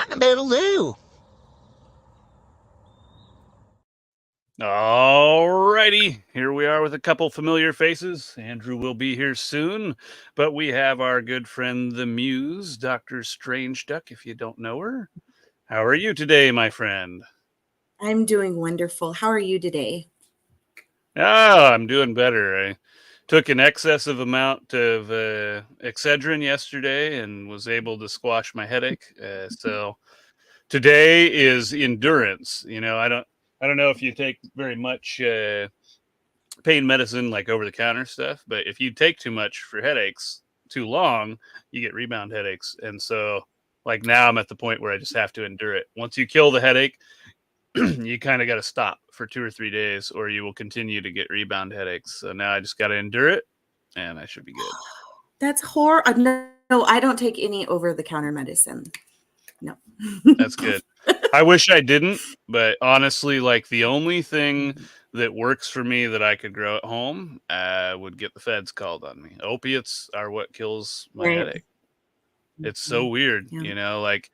What in the middle do? Alrighty, here we are with a couple familiar faces. Andrew will be here soon, but we have our good friend the Muse, Dr.StrangeDuck, if you don't know her. How are you today, my friend? I'm doing wonderful. How are you today? Oh, I'm doing better. I took an excessive amount of Excedrin yesterday and was able to squash my headache. So today is endurance. I don't know if you take very much pain medicine, like over the counter stuff, but if you take too much for headaches too long, you get rebound headaches. And so, like, now I'm at the point where I just have to endure it. Once you kill the headache, you kind of got to stop for 2 or 3 days, or you will continue to get rebound headaches. So now I just got to endure it, and I should be good. That's horrible. No, I don't take any over-the-counter medicine. No. That's good. I wish I didn't, but honestly, like, the only thing that works for me that I could grow at home would get the feds called on me. Opiates are what kills my headache. It's so weird, like,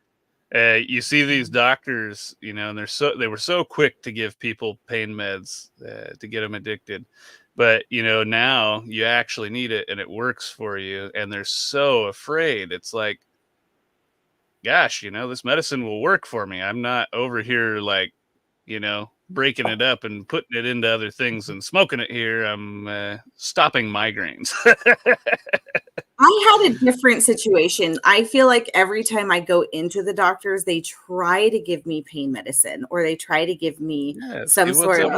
you see these doctors, and they were so quick to give people pain meds to get them addicted. But, now you actually need it and it works for you. And they're so afraid. It's like, gosh, this medicine will work for me. I'm not over here like, breaking it up and putting it into other things and smoking it here. I'm stopping migraines. I had a different situation. I feel like every time I go into the doctors, they try to give me pain medicine or they try to give me some sort of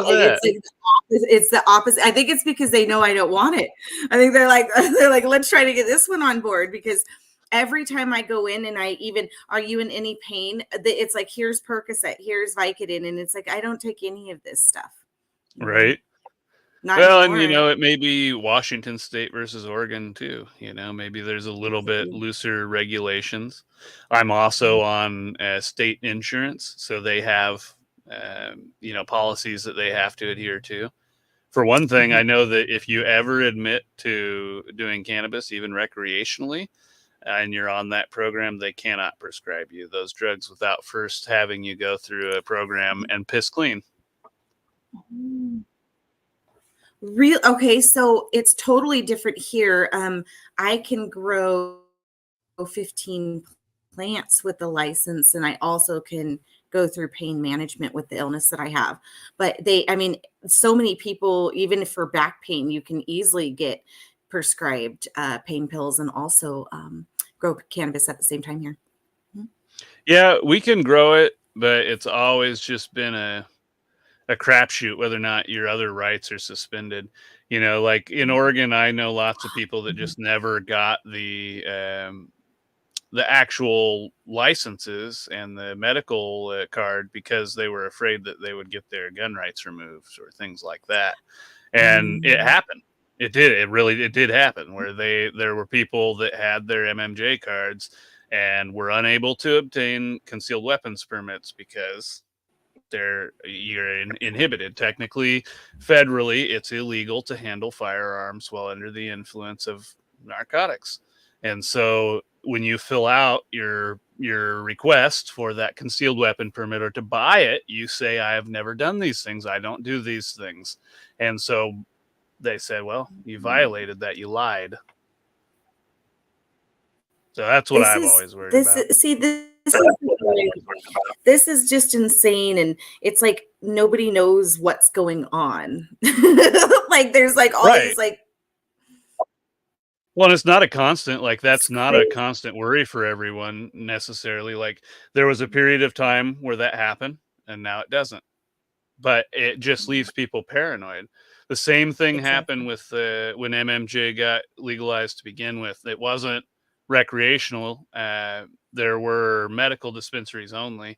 it's the opposite. I think it's because they know I don't want it. I think they're like, let's try to get this one on board, because every time I go in and are you in any pain? It's like, here's Percocet, here's Vicodin. And it's like, I don't take any of this stuff. Right. Not well, anymore. and it may be Washington State versus Oregon too. Maybe there's a little bit looser regulations. I'm also on state insurance, so they have policies that they have to adhere to. For one thing, I know that if you ever admit to doing cannabis, even recreationally, and you're on that program, they cannot prescribe you those drugs without first having you go through a program and piss clean. Okay, so it's totally different here. I can grow 15 plants with the license, and I also can go through pain management with the illness that I have. But so many people, even for back pain, you can easily get prescribed pain pills and also grow cannabis at the same time here. Yeah, we can grow it, but it's always just been a crapshoot whether or not your other rights are suspended. Like in Oregon, I know lots of people that just never got the actual licenses and the medical card because they were afraid that they would get their gun rights removed or things like that. And it happened. It did. It did happen where there were people that had their MMJ cards and were unable to obtain concealed weapons permits because you're inhibited. Technically, federally, it's illegal to handle firearms while under the influence of narcotics. And so when you fill out your request for that concealed weapon permit or to buy it, you say, I have never done these things. I don't do these things. And so they said, well, you violated that. You lied. So that's what I've always worried about. This is just insane, and it's like nobody knows what's going on. Like there's like all these like. Well, it's not a constant, like that's not a constant worry for everyone necessarily. Like there was a period of time where that happened and now it doesn't. But it just leaves people paranoid. The same thing happened with when MMJ got legalized to begin with. It wasn't recreational. There were medical dispensaries only,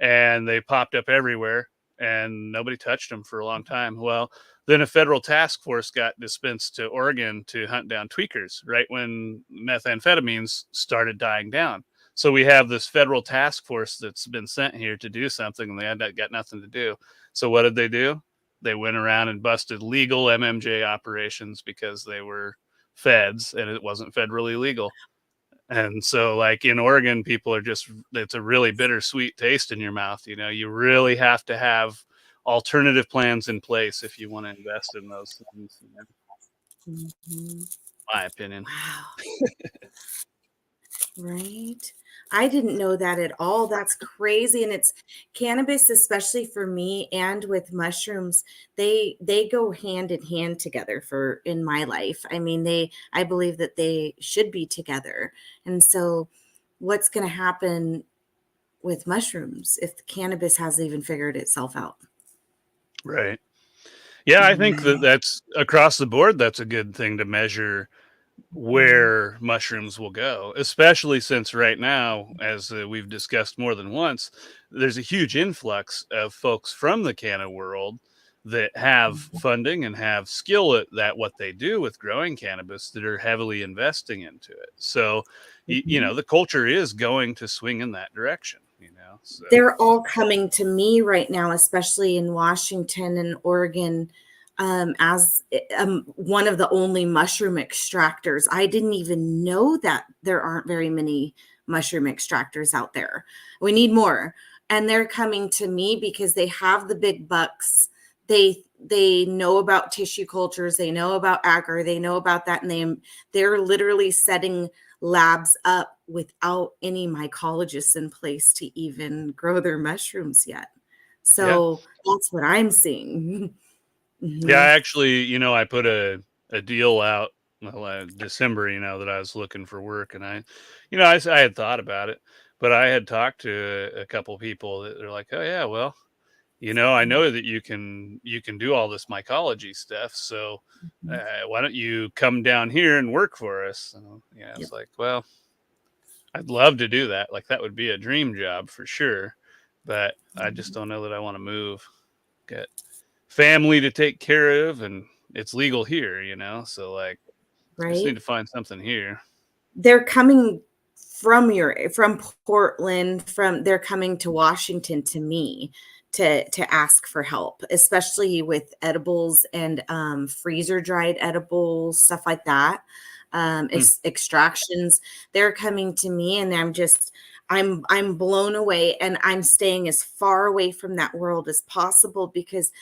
and they popped up everywhere, and nobody touched them for a long time. Well, then a federal task force got dispensed to Oregon to hunt down tweakers right when methamphetamines started dying down. So we have this federal task force that's been sent here to do something, and they had got nothing to do. So what did they do? They went around and busted legal MMJ operations because they were feds and it wasn't federally legal. And so, like in Oregon, people are it's a really bittersweet taste in your mouth. You really have to have alternative plans in place if you want to invest in those things. Mhm. My opinion. Wow. Right. I didn't know that at all. That's crazy. And it's cannabis, especially for me and with mushrooms, they go hand in hand together for in my life. I mean, I believe that they should be together. And so what's going to happen with mushrooms if the cannabis hasn't even figured itself out? Right. Yeah, I think Mhm. that's across the board. That's a good thing to measure Mhm. where mushrooms will go, especially since right now, as we've discussed more than once, there's a huge influx of folks from the canna world that have Mhm. funding and have skill at that what they do with growing cannabis that are heavily investing into it. So, Mhm. the culture is going to swing in that direction. So They're all coming to me right now, especially in Washington and Oregon, as one of the only mushroom extractors. I didn't even know that there aren't very many mushroom extractors out there. We need more. And they're coming to me because they have the big bucks. They know about tissue cultures, they know about agar, they know about that, and they're literally setting labs up without any mycologists in place to even grow their mushrooms yet. yeah, So that's what I'm seeing. yeah. Mhm. Actually, I put a deal out December. That I was looking for work, and I had thought about it, but I had talked to a couple people that they're like, oh yeah, well, I know that you can do all this mycology stuff, so Mhm. why don't you come down here and work for us? So, Yep. it's like, well, I'd love to do that. Like that would be a dream job for sure, but I just Mhm. don't know that I want to move. Got family to take care of, and it's legal here. So like, I just need Right? to find something here. They're coming from Portland, they're coming to Washington to me to ask for help, especially with edibles and freezer dried edibles, stuff like that. Hmm. Extractions. They're coming to me, and I'm blown away, and I'm staying as far away from that world as possible because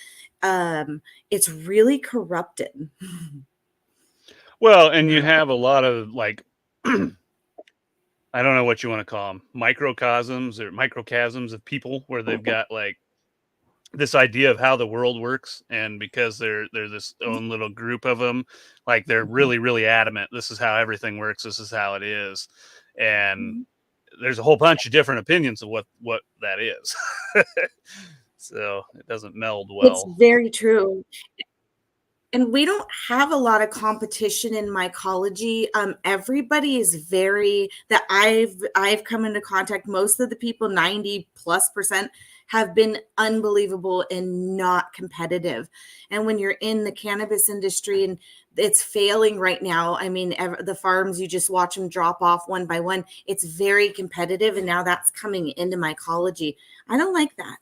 it's really corrupted. Well, and you have a lot of like, I don't know what you want to call them, microcosms of people where they've got like this idea of how the world works, and because they're this own little group of them, like they're really really adamant, this is how everything works, this is how it is, and there's a whole bunch of different opinions of what that is. So it doesn't meld It's well. very true. And we don't have a lot of competition in mycology. Everybody is very that I've come into contact. Most of the people, 90+%, have been unbelievable and not competitive. And when you're in the cannabis industry and it's failing right now, I mean, the farms, you just watch them drop off one by one. It's very competitive, and now that's coming into mycology. I don't like that.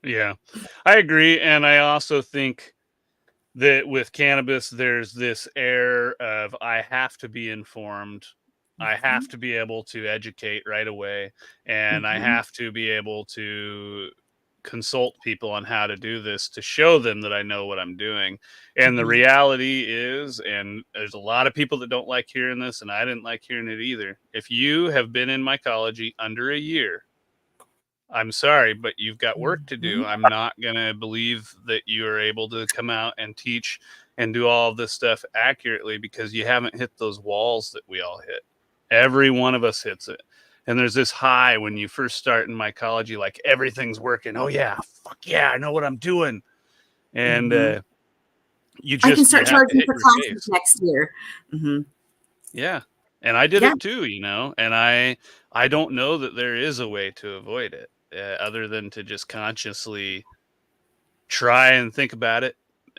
Yeah, I agree, and I also think that with cannabis, there's this air of I have to be informed. I have Mhm, to be able to educate right away. And I mhm, have to be able to consult people on how to do this to show them that I know what I'm doing. And the mhm, reality is, and there's a lot of people that don't like hearing this, and I didn't like hearing it either. If you have been in mycology under a year, I'm sorry, but you've got work to do. mhm. I'm not going to believe that you are able to come out and teach and do all of this stuff accurately because you haven't hit those walls that we all hit. Every one of us hits it. And there's this high when you first start in mycology, like everything's working. Oh, yeah, fuck yeah, I know what I'm doing. And Mhm. you I can just, you start have to charging hit for your classes case. next year. Mhm. Yeah. And I did Yeah. it too, and I don't know that there is a way to avoid it other than to just consciously try and think about it.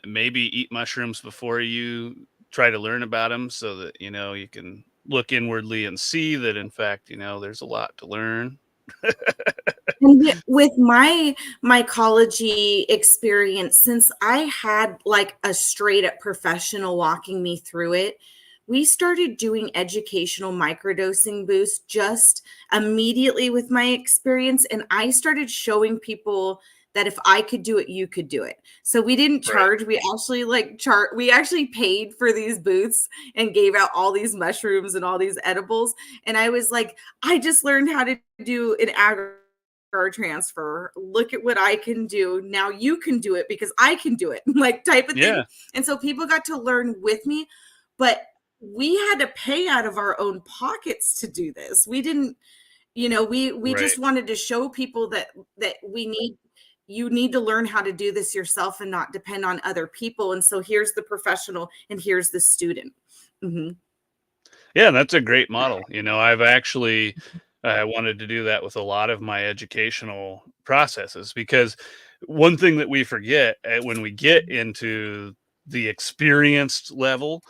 Maybe eat mushrooms before you try to learn about them so that, you can look inwardly and see that, in fact, there's a lot to learn. And with my mycology experience, since I had like a straight up professional walking me through it, we started doing educational microdosing boosts just immediately with my experience. And I started showing people that if I could do it, you could do it. So we didn't charge. Right. We actually paid for these booths and gave out all these mushrooms and all these edibles. And I was like, I just learned how to do an agar transfer. Look at what I can do. Now you can do it because I can do it, like type of thing. And so people got to learn with me, but we had to pay out of our own pockets to do this. We didn't, we just wanted to show people that you need to learn how to do this yourself and not depend on other people. And so here's the professional and here's the student. Mm-hmm. Yeah, that's a great model. I've actually wanted to do that with a lot of my educational processes, because one thing that we forget when we get into the experienced level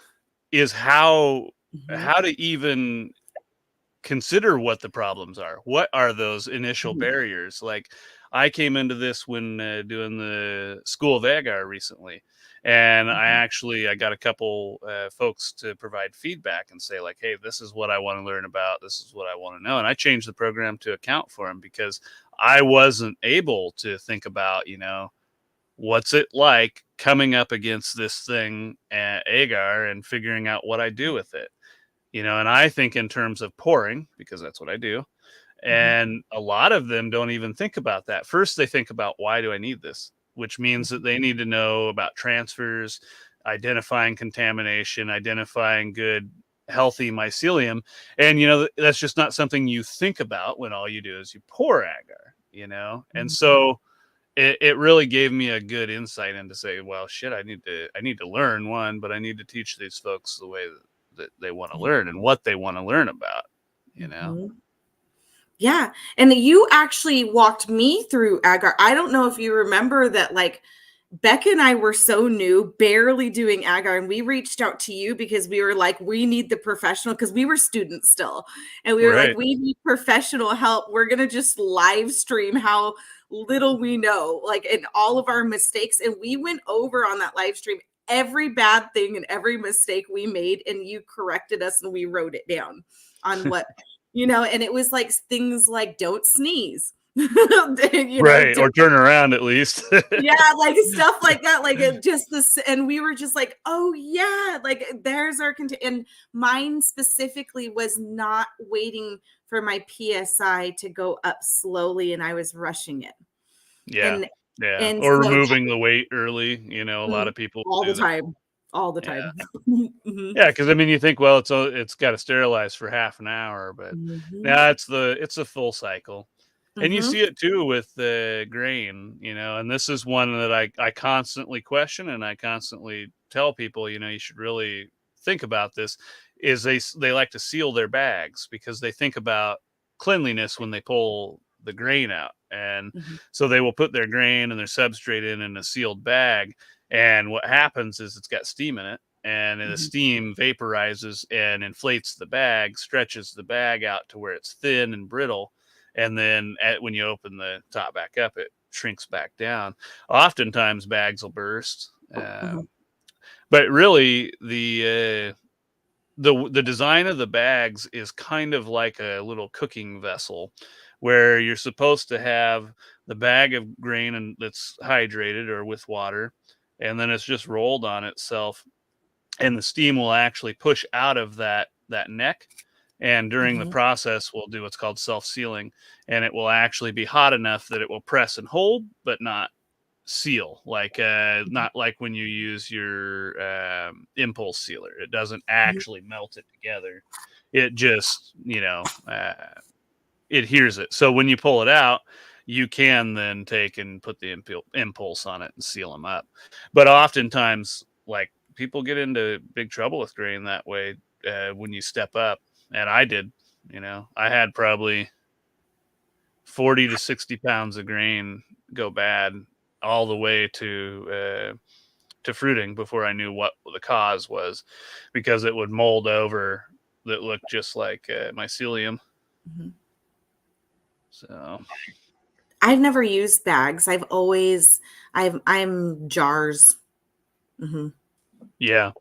is how to even consider what the problems are. What are those initial barriers? Like, I came into this when doing the School of Agar recently, and I got a couple folks to provide feedback and say, like, hey, this is what I want to learn about. This is what I want to know. And I changed the program to account for them, because I wasn't able to think about, what's it like coming up against this thing at Agar and figuring out what I do with it. And I think in terms of pouring, because that's what I do. And a lot of them don't even think about that. First, they think about, why do I need this? Which means that they need to know about transfers, identifying contamination, identifying good, healthy mycelium. And, that's just not something you think about when all you do is you pour agar. And so it really gave me a good insight into say, well, shit, I need to learn one, but I need to teach these folks the way that they want to learn and what they want to learn about, Yeah. And you actually walked me through agar. I don't know if you remember that, like, Becca and I were so new, barely doing agar, and we reached out to you because we were like, we need the professional, because we were students still. And we were like, we need professional help. We're going to just live stream how little we know, like, and all of our mistakes. And we went over on that live stream every bad thing and every mistake we made, and you corrected us and we wrote it down on what and it was like things like, don't sneeze. Or turn around at least. Yeah, like stuff like that, like it just this. And we were just like, oh yeah, like there's our and mine specifically was not waiting for my PSI to go up slowly, and I was rushing it. And or removing the weight early. A lot of people all the time. Yeah, because you think, well, it's got to sterilize for half an hour, but now it's a full cycle. And you see it too with the grain, and this is one that I constantly question, and I constantly tell people, you should really think about this, is they like to seal their bags because they think about cleanliness when they pull the grain out. And so they will put their grain and their substrate in a sealed bag. And what happens is it's got steam in it, and the steam vaporizes and inflates the bag, stretches the bag out to where it's thin and brittle. And then when you open the top back up, it shrinks back down. Oftentimes bags will burst. But really the design of the bags is kind of like a little cooking vessel, where you're supposed to have the bag of grain and that's hydrated or with water, and then it's just rolled on itself, and the steam will actually push out of that neck. And during the process, we'll do what's called self-sealing, and it will actually be hot enough that it will press and hold, but not seal, like not like when you use your impulse sealer. It doesn't actually melt it together. It just, adheres it. So when you pull it out, you can then take and put the impulse on it and seal them up. But oftentimes, like, people get into big trouble with grain that way when you step up. And I did, I had probably 40 to 60 pounds of grain go bad all the way to fruiting before I knew what the cause was, because it would mold over that looked just like mycelium. So I've never used bags. I'm jars. Yeah.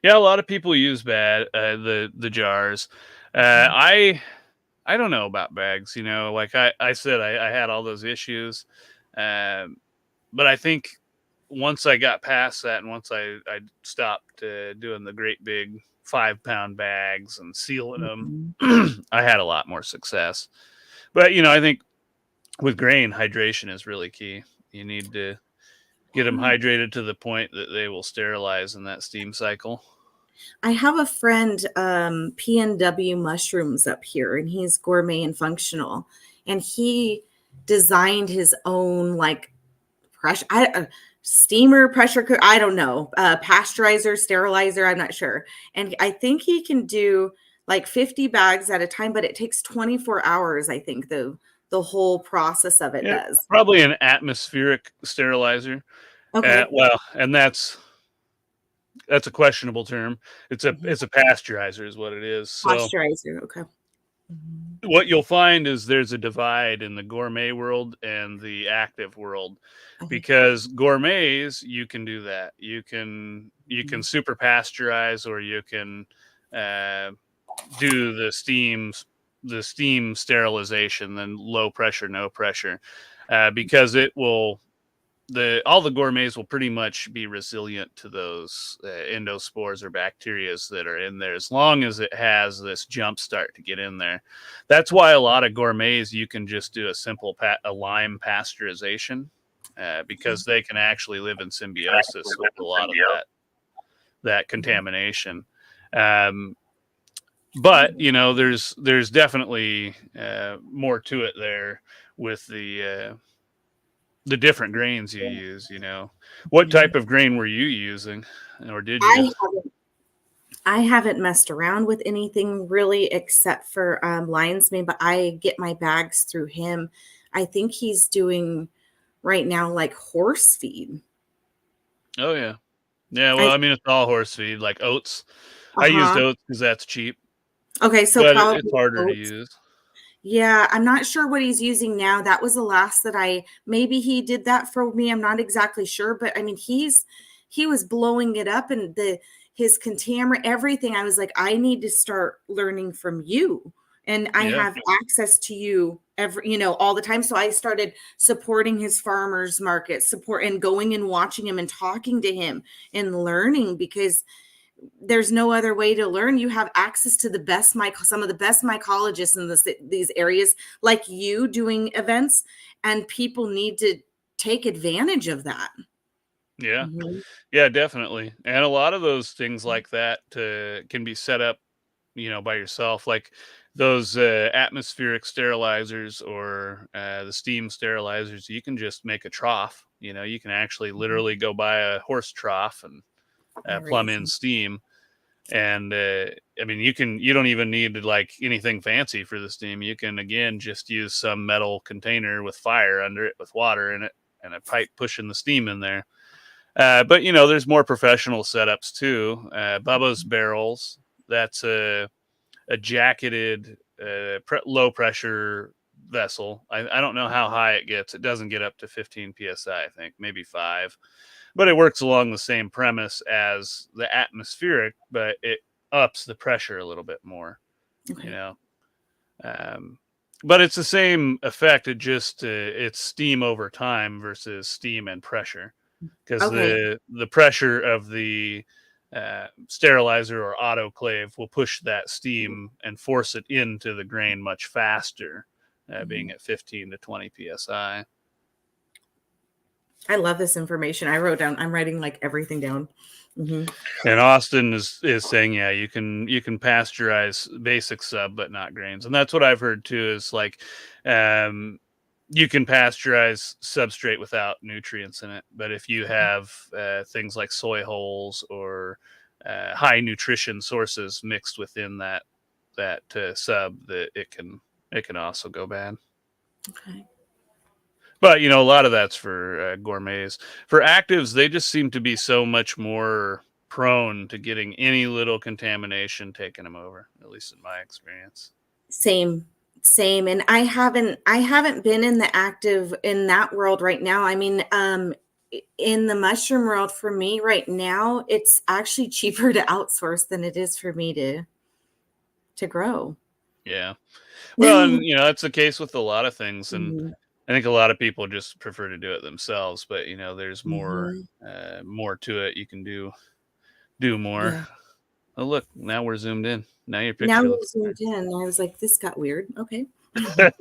Yeah, a lot of people use the jars. Mhm. I don't know about bags, like I said, I had all those issues. Um, but I think once I got past that and once I stopped doing the great big 5-pound bags and sealing them, Mhm. I had a lot more success. But, I think with grain, hydration is really key. You need to get them Huh. hydrated to the point that they will sterilize in that steam cycle. I have a friend, PNW Mushrooms up here, and he's gourmet and functional, and he designed his own like pressure steamer pressure cooker. I don't know, pasteurizer, sterilizer. I'm not sure, and I think he can do like 50 bags at a time, but it takes 24 hours. I think the whole process of it Yeah, does. probably an atmospheric sterilizer. Okay. Well, and that's a questionable term. It's a Mhm. it's a pasteurizer is what it is. So Pasteurizer. Okay. Mhm. what you'll find is there's a divide in the gourmet world and the active world, Okay. because gourmets, you can do that. You can Mhm. super pasteurize, or you can uh, do the steam sterilization, then low pressure, no pressure, because it will all the gourmets will pretty much be resilient to those endospores or bacterias that are in there, as long as it has this jump start to get in there. That's why a lot of gourmets, you can just do a simple a lime pasteurization, because they can actually live in symbiosis with a lot of that contamination. Um, but there's definitely more to it there with the different grains you use. What Mhm. type of grain were you using, or did you? I I haven't messed around with anything really except for lion's mane, but I get my bags through him. I think he's doing right now like horse feed. Oh yeah, yeah. Well, I I mean, it's all horse feed, like oats. I used uh-huh. oats because that's cheap, Okay, so but it's probably harder to oats. use. Yeah, I'm not sure what he's using now. That was the last that maybe he did that for me. I'm not exactly sure, but I mean, he was blowing it up and his contaminant, everything. I was like, I need to start learning from you. And I Yeah, have access to you all the time. So I started supporting his farmers market support and going and watching him and talking to him and learning, because there's no other way to learn. You have access to some of the best mycologists in these areas, like you doing events, and people need to take advantage of that. yeah, Mhm. yeah, definitely. And a lot of those things like that can be set up, by yourself, like those atmospheric sterilizers, or the steam sterilizers. You can just make a trough. You can actually literally go buy a horse trough and Very plumb in easy. steam. And I mean, you don't even need like anything fancy for the steam. You can, again, just use some metal container with fire under it, with water in it, and a pipe pushing the steam in there. But there's more professional setups too. Bubba's barrels. That's a jacketed low pressure vessel. I don't know how high it gets. It doesn't get up to 15 psi, I think, maybe 5. But it works along the same premise as the atmospheric, but it ups the pressure a little bit more, you Okay. know. Um, but it's the same effect. It's steam over time versus steam and pressure, because Okay. the pressure of the sterilizer or autoclave will push that steam and force it into the grain much faster, being Mhm. at 15 to 20 psi. I love this information. I'm writing like everything down. Hmm. And Austin is saying, yeah, you can pasteurize basic sub, but not grains, and that's what I've heard too. Is like, um, you can pasteurize substrate without nutrients in it, but if you have things like soy hulls or high nutrition sources mixed within that sub, that it can also go bad. Okay. But a lot of that's for gourmets. For actives, they just seem to be so much more prone to getting any little contamination taking them over, at least in my experience. Same, and I haven't been in the active in that world right now. I mean, in the mushroom world, for me right now, it's actually cheaper to outsource than it is for me to grow. Yeah. Well, and that's the case with a lot of things, and Mhm. I think a lot of people just prefer to do it themselves. But there's Mhm. more to it. You can do more. Yeah. Oh, look, now we're zoomed in. Now your Now picture we looks zoomed in, and I was like, "This got weird." Okay. better.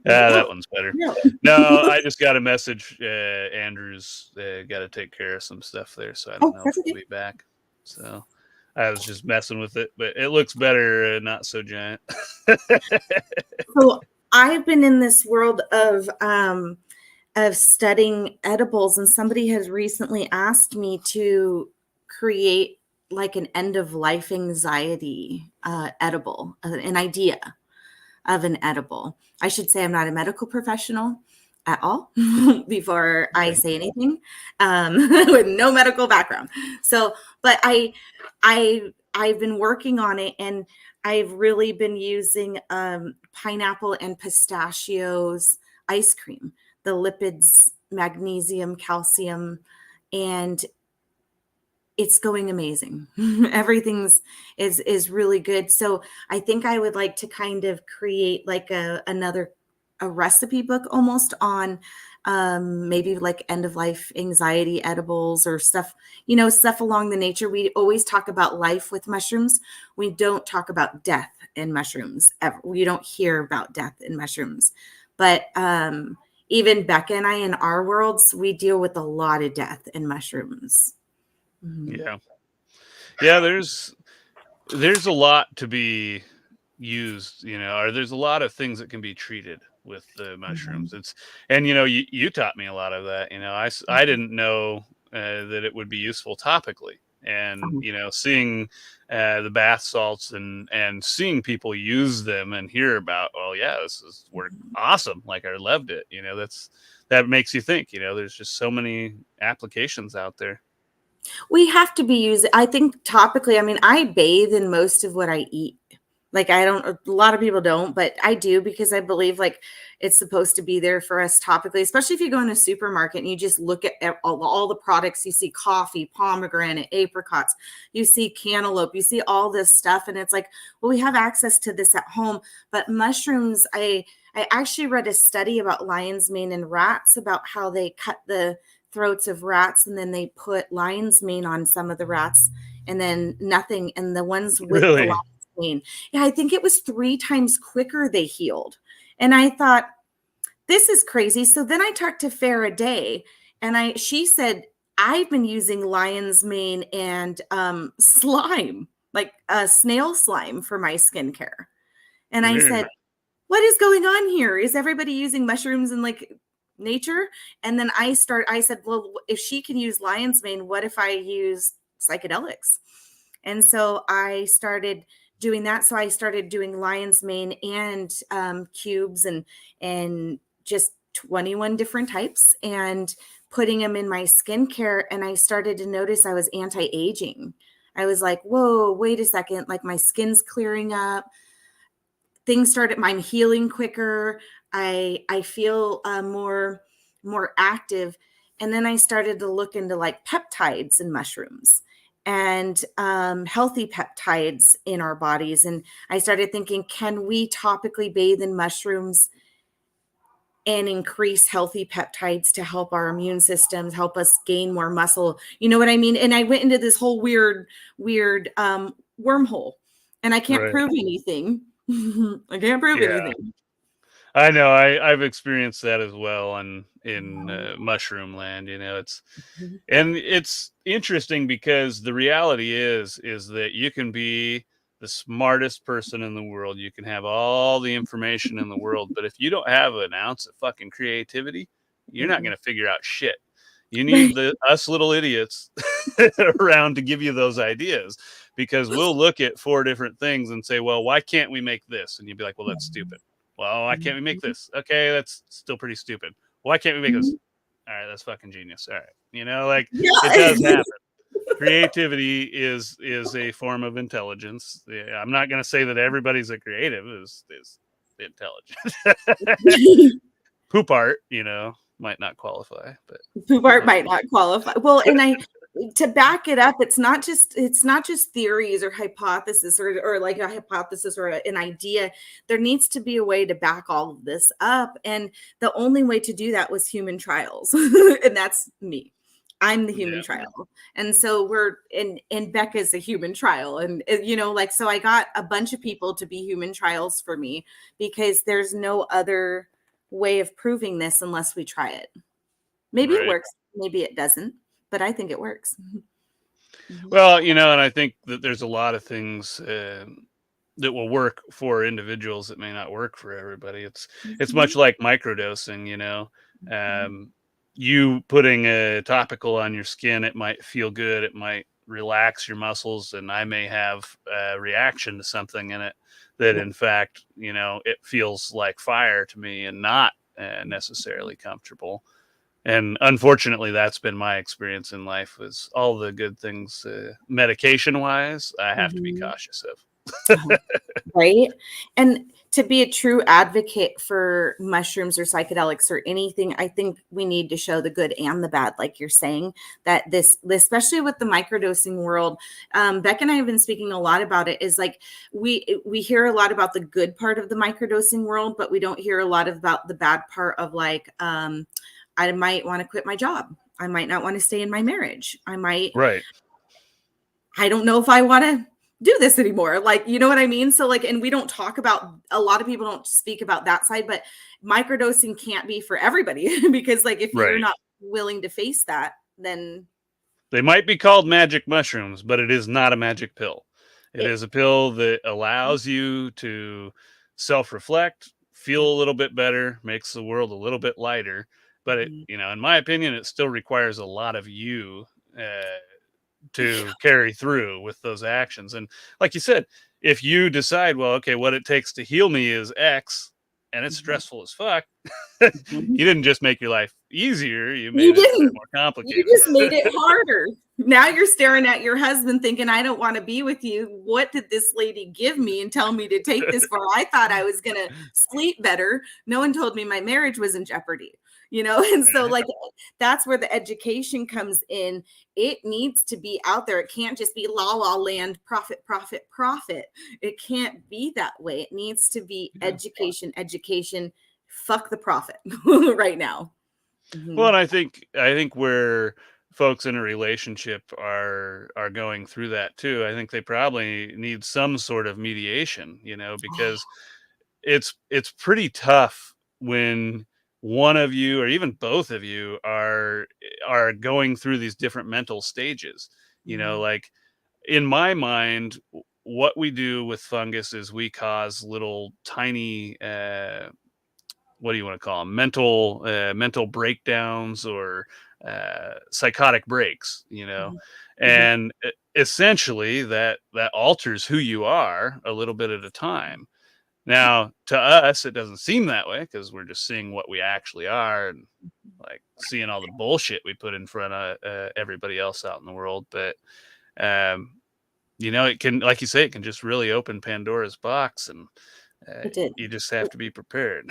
That Oh, one's better. no. No, I just got a message. Andrew's got to take care of some stuff there, so I don't Oh, know if that's he'll okay. be back. So I was just messing with it, but it looks better, not so giant. So I've been in this world of studying edibles, and somebody has recently asked me to create like an end of life anxiety edible, an idea of an edible. I should say I'm not a medical professional at all before I Right. say anything, with no medical background. So, but I've been working on it, and I've really been using pineapple and pistachios ice cream, the lipids, magnesium, calcium, and it's going amazing. Everything's is really good. So I think I would like to kind of create like a recipe book almost on maybe like end of life anxiety edibles or stuff, stuff along the nature. We always talk about life with mushrooms. We don't talk about death in mushrooms ever. We don't hear about death in mushrooms. But even Becca and I in our worlds, we deal with a lot of death in mushrooms. Mhm. Yeah. Yeah, there's a lot to be used, or there's a lot of things that can be treated with the mushrooms. Mhm. And you taught me a lot of that. I Mhm. didn't know that it would be useful topically, and Um, seeing the bath salts and seeing people use them and hear about, oh yeah, this is work awesome. Like I loved it. That makes you think. There's just so many applications out there. we have to be using, I think topically, I mean, I bathe in most of what I eat. Like I don't, a lot of people don't, but I do because I believe like it's supposed to be there for us topically, especially if you go in a supermarket and you just look at all the products. You see coffee, pomegranate, apricots, you see cantaloupe, you see all this stuff. And it's like, well, we have access to this at home. But mushrooms, I actually read a study about lion's mane and rats about how they cut the throats of rats and then they put lion's mane on some of the rats and then nothing. And the ones with the Really, pain. Yeah, I think it was 3 times quicker they healed. And I thought, this is crazy. So then I talked to Farah Day, and she said, I've been using lion's mane and slime, like snail slime for my skincare. And I very said, nice. what is going on here? Is everybody using mushrooms in like nature? And then I said, well, if she can use lion's mane, what if I use psychedelics? And so I started doing that. So I started doing lion's mane and cubes and just 21 different types and putting them in my skincare. And I started to notice I was anti-aging. I was like, whoa, wait a second. Like my skin's clearing up, things started, I'm healing quicker. I feel more active. And then I started to look into like peptides in mushrooms and healthy peptides in our bodies. And I started thinking, can we topically bathe in mushrooms and increase healthy peptides to help our immune systems, help us gain more muscle? You know what I mean? And I went into this whole weird wormhole, and I can't Right. prove anything. I can't prove Yeah. anything. I know. I've experienced that as well, and in mushroom land, it's interesting because the reality is that you can be the smartest person in the world. You can have all the information in the world, but if you don't have an ounce of fucking creativity, you're not going to figure out shit. You need Right. us little idiots around to give you those ideas, because we'll look at 4 different things and say, well, why can't we make this? And you'd be like, well, that's stupid. Well, why can't we make this? Okay, that's still pretty stupid. Why can't we make this? All right, that's fucking genius. All right. Like it does Yeah. happen. Creativity is a form of intelligence. Yeah, I'm not going to say that everybody's a creative is intelligent. Poop art. might not qualify, but poop art might not qualify. Well, and to back it up, it's not just theories or hypothesis or like a hypothesis or an idea. There needs to be a way to back all of this up. And the only way to do that was human trials. And that's me. I'm the human trial. And so and Becca's a human trial. And, like, so I got a bunch of people to be human trials for me because there's no other way of proving this unless we try it. Maybe it works. Maybe it doesn't, but I think it works. Well, and I think that there's a lot of things that will work for individuals that may not work for everybody. It's much like microdosing, you putting a topical on your skin, it might feel good, it might relax your muscles, and I may have a reaction to something in it that in fact, it feels like fire to me and not necessarily comfortable. And unfortunately, that's been my experience in life, was all the good things, medication wise, I have to be cautious of. Right. And to be a true advocate for mushrooms or psychedelics or anything, I think we need to show the good and the bad, like you're saying, that this, especially with the microdosing world, Beck and I have been speaking a lot about it, is like we hear a lot about the good part of the microdosing world, but we don't hear a lot about the bad part of like, I might want to quit my job. I might not want to stay in my marriage. Right. I don't know if I want to do this anymore. Like, you know what I mean? So like, and we don't talk about, a lot of people don't speak about that side, but microdosing can't be for everybody because like, if you're not willing to face that, then. They might be called magic mushrooms, but it is not a magic pill. It is a pill that allows you to self-reflect, feel a little bit better, makes the world a little bit lighter. But it, in my opinion, it still requires a lot of you to carry through with those actions. And like you said, if you decide, well, okay, what it takes to heal me is X, and it's stressful as fuck, you didn't just make your life easier, you made it more complicated. You just made it harder. Now you're staring at your husband thinking, I don't want to be with you. What did this lady give me and tell me to take this for? I thought I was going to sleep better. No one told me my marriage was in jeopardy. And so like, that's where the education comes in. It needs to be out there. It can't just be la la land, profit, profit, profit. It can't be that way. It needs to be education, fuck the profit right now. Well, and I think where folks in a relationship are going through that too, I think they probably need some sort of mediation, because it's pretty tough when one of you or even both of you are going through these different mental stages. Like in my mind, what we do with fungus is we cause little tiny what do you want to call them, mental breakdowns or psychotic breaks, and essentially that alters who you are a little bit at a time. Now, to us, it doesn't seem that way because we're just seeing what we actually are and like seeing all the bullshit we put in front of everybody else out in the world. But, it can, like you say, it can just really open Pandora's box, and you just have to be prepared.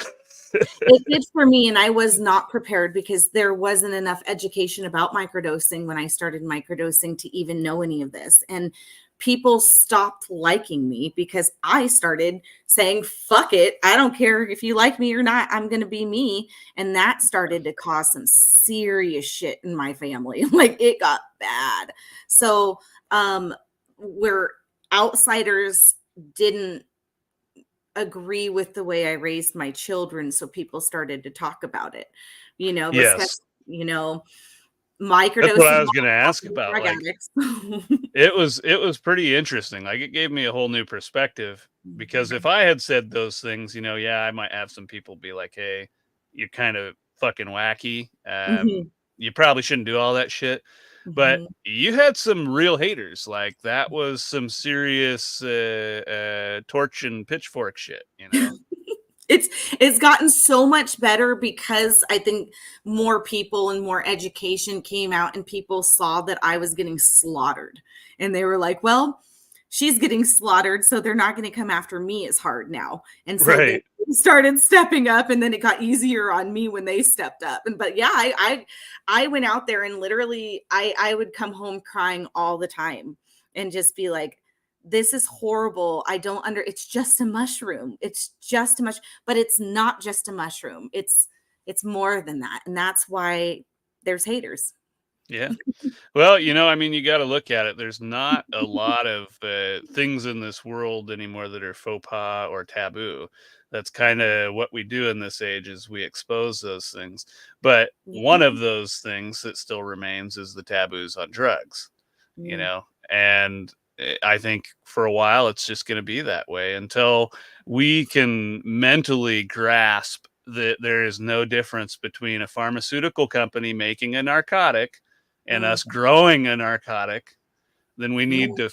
It did for me, and I was not prepared because there wasn't enough education about microdosing when I started microdosing to even know any of this. And people stopped liking me because I started saying, fuck it. I don't care if you like me or not. I'm going to be me. And that started to cause some serious shit in my family. Like it got bad. So where outsiders didn't agree with the way I raised my children. So people started to talk about it, Yes. Microdosing. That's what I was going to ask about. Like, it was pretty interesting. Like it gave me a whole new perspective because if I had said those things, I might have some people be like, hey, you're kind of fucking wacky. You probably shouldn't do all that shit. But you had some real haters. Like that was some serious torch and pitchfork shit, It's gotten so much better because I think more people and more education came out and people saw that I was getting slaughtered. And they were like, well, she's getting slaughtered, so they're not going to come after me as hard now. And so they Right. started stepping up, and then it got easier on me when they stepped up. And but yeah, I went out there and literally I would come home crying all the time and just be like, this is horrible. I don't it's just a mushroom. It's just a mushroom, but it's not just a mushroom. It's more than that. And that's why there's haters. Yeah. Well, I mean, you got to look at it. There's not a lot of things in this world anymore that are faux pas or taboo. That's kind of what we do in this age is we expose those things. But one of those things that still remains is the taboos on drugs, and I think for a while it's just going to be that way until we can mentally grasp that there is no difference between a pharmaceutical company making a narcotic and us growing a narcotic. Then we need to,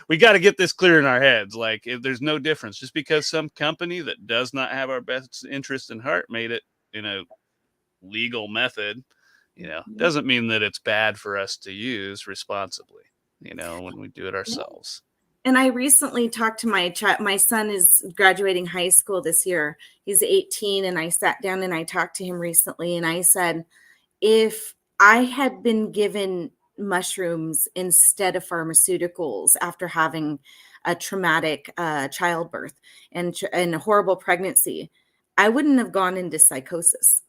we got to get this clear in our heads. Like, if there's no difference, just because some company that does not have our best interest in heart made it in a legal method, doesn't mean that it's bad for us to use responsibly, when we do it ourselves. And I recently talked to my son is graduating high school this year. He's 18, and I sat down and I talked to him recently, and I said, if I had been given mushrooms instead of pharmaceuticals after having a traumatic childbirth and a horrible pregnancy, I wouldn't have gone into psychosis.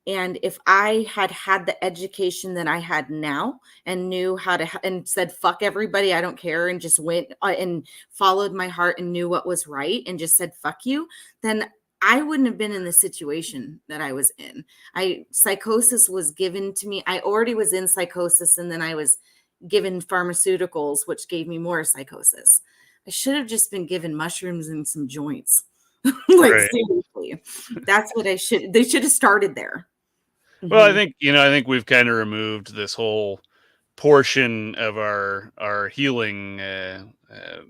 And if I had had the education that I had now and knew how to and said, fuck everybody, I don't care, and just went and followed my heart and knew what was right and just said, fuck you, then I wouldn't have been in the situation that I was in. Psychosis was given to me. I already was in psychosis, and then I was given pharmaceuticals, which gave me more psychosis. I should have just been given mushrooms and some joints. Seriously, that's what they should have started there. Well, I think we've kind of removed this whole portion of our healing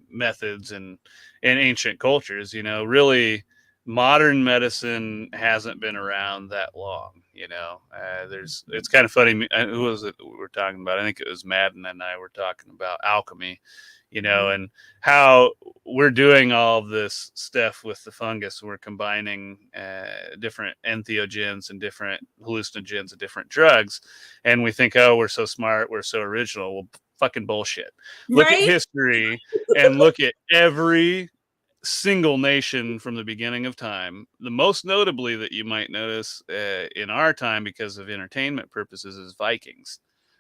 methods and ancient cultures. Really, modern medicine hasn't been around that long. It's kind of funny. Who was it we were talking about? I think it was Madden and I were talking about alchemy. And how we're doing all of this stuff with the fungus. We're combining different entheogens and different hallucinogens and different drugs. And we think, oh, we're so smart. We're so original. Well, fucking bullshit. Right? Look at history and look at every single nation from the beginning of time. The most notably that you might notice in our time because of entertainment purposes is Vikings.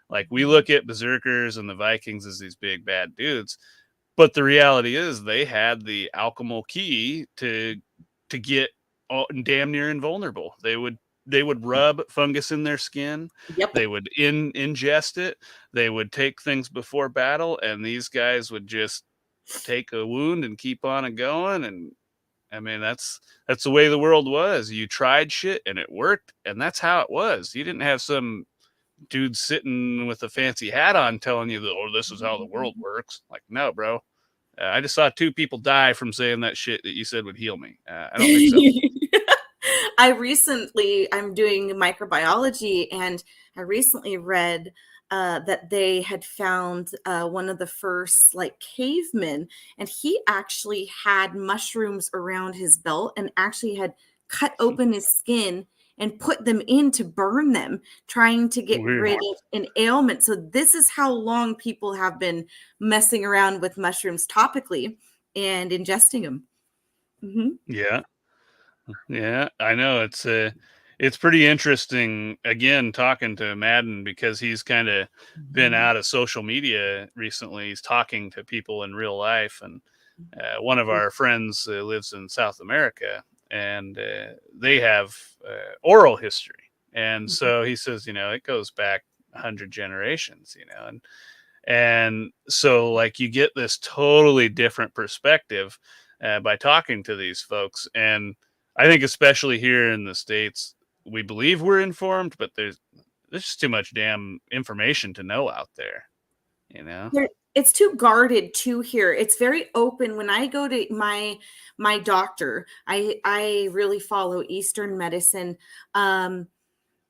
Like, we look at berserkers and the Vikings as these big bad dudes, but the reality is they had the alchemical key to get damn near invulnerable. They would rub fungus in their skin. Yep. They would ingest it. They would take things before battle, and these guys would just take a wound and keep on it going. And I mean, that's the way the world was. You tried shit and it worked, and that's how it was. You didn't have some dude sitting with a fancy hat on telling you that, oh, this is how the world works. Like, no, bro. I just saw 2 people die from saying that shit that you said would heal me. I don't think so. I'm doing microbiology, and I recently read that they had found one of the first cavemen, and he actually had mushrooms around his belt and actually had cut open his skin and put them in to burn them, trying to get rid of an ailment. So this is how long people have been messing around with mushrooms topically and ingesting them. Yeah, I know. It's pretty interesting, again, talking to Madden, because he's kind of been out of social media recently. He's talking to people in real life, and one of our friends lives in South America, and they have oral history. And so he says, it goes back 100 generations, and so you get this totally different perspective by talking to these folks. And I think especially here in the States, we believe we're informed, but there's just too much damn information to know out there, It's too guarded too here. It's very open. When I go to my doctor, I really follow Eastern medicine.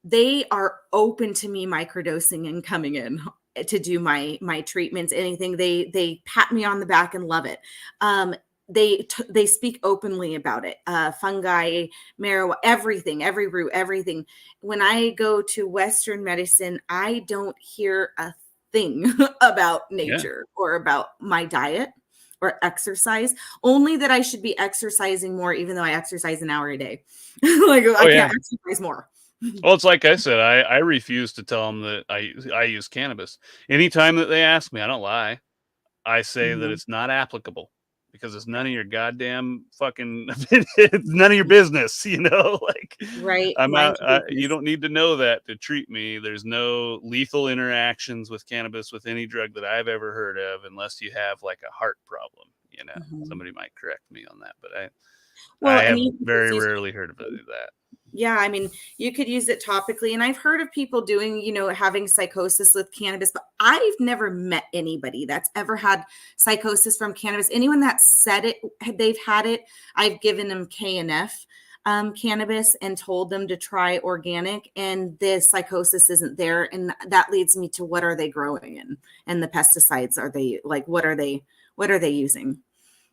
They are open to me microdosing and coming in. to do my treatments, anything. They pat me on the back and love it. They speak openly about it. Fungi, marijuana, everything, every root, everything. When I go to Western medicine, I don't hear a thing about nature or about my diet or exercise, only that I should be exercising more, even though I exercise an hour a day. Like, I can't exercise more. Well, it's like I said, I refuse to tell them that I use cannabis. Anytime that they ask me, I don't lie. I say that it's not applicable because it's none of your goddamn fucking it's none of your business, you know? Like, Right. I'm Mind out, your you business. don't need to know that to treat me. There's no lethal interactions with cannabis with any drug that I've ever heard of, unless you have like a heart problem, you know? Somebody might correct me on that, but I Well, and have you can just very use rarely heard of that. Yeah, I mean, you could use it topically. And I've heard of people doing, having psychosis with cannabis, but I've never met anybody that's ever had psychosis from cannabis. Anyone that said it, they've had it, I've given them KNF cannabis and told them to try organic, and the psychosis isn't there. And that leads me to, what are they growing in? And the pesticides, are they like, what are they using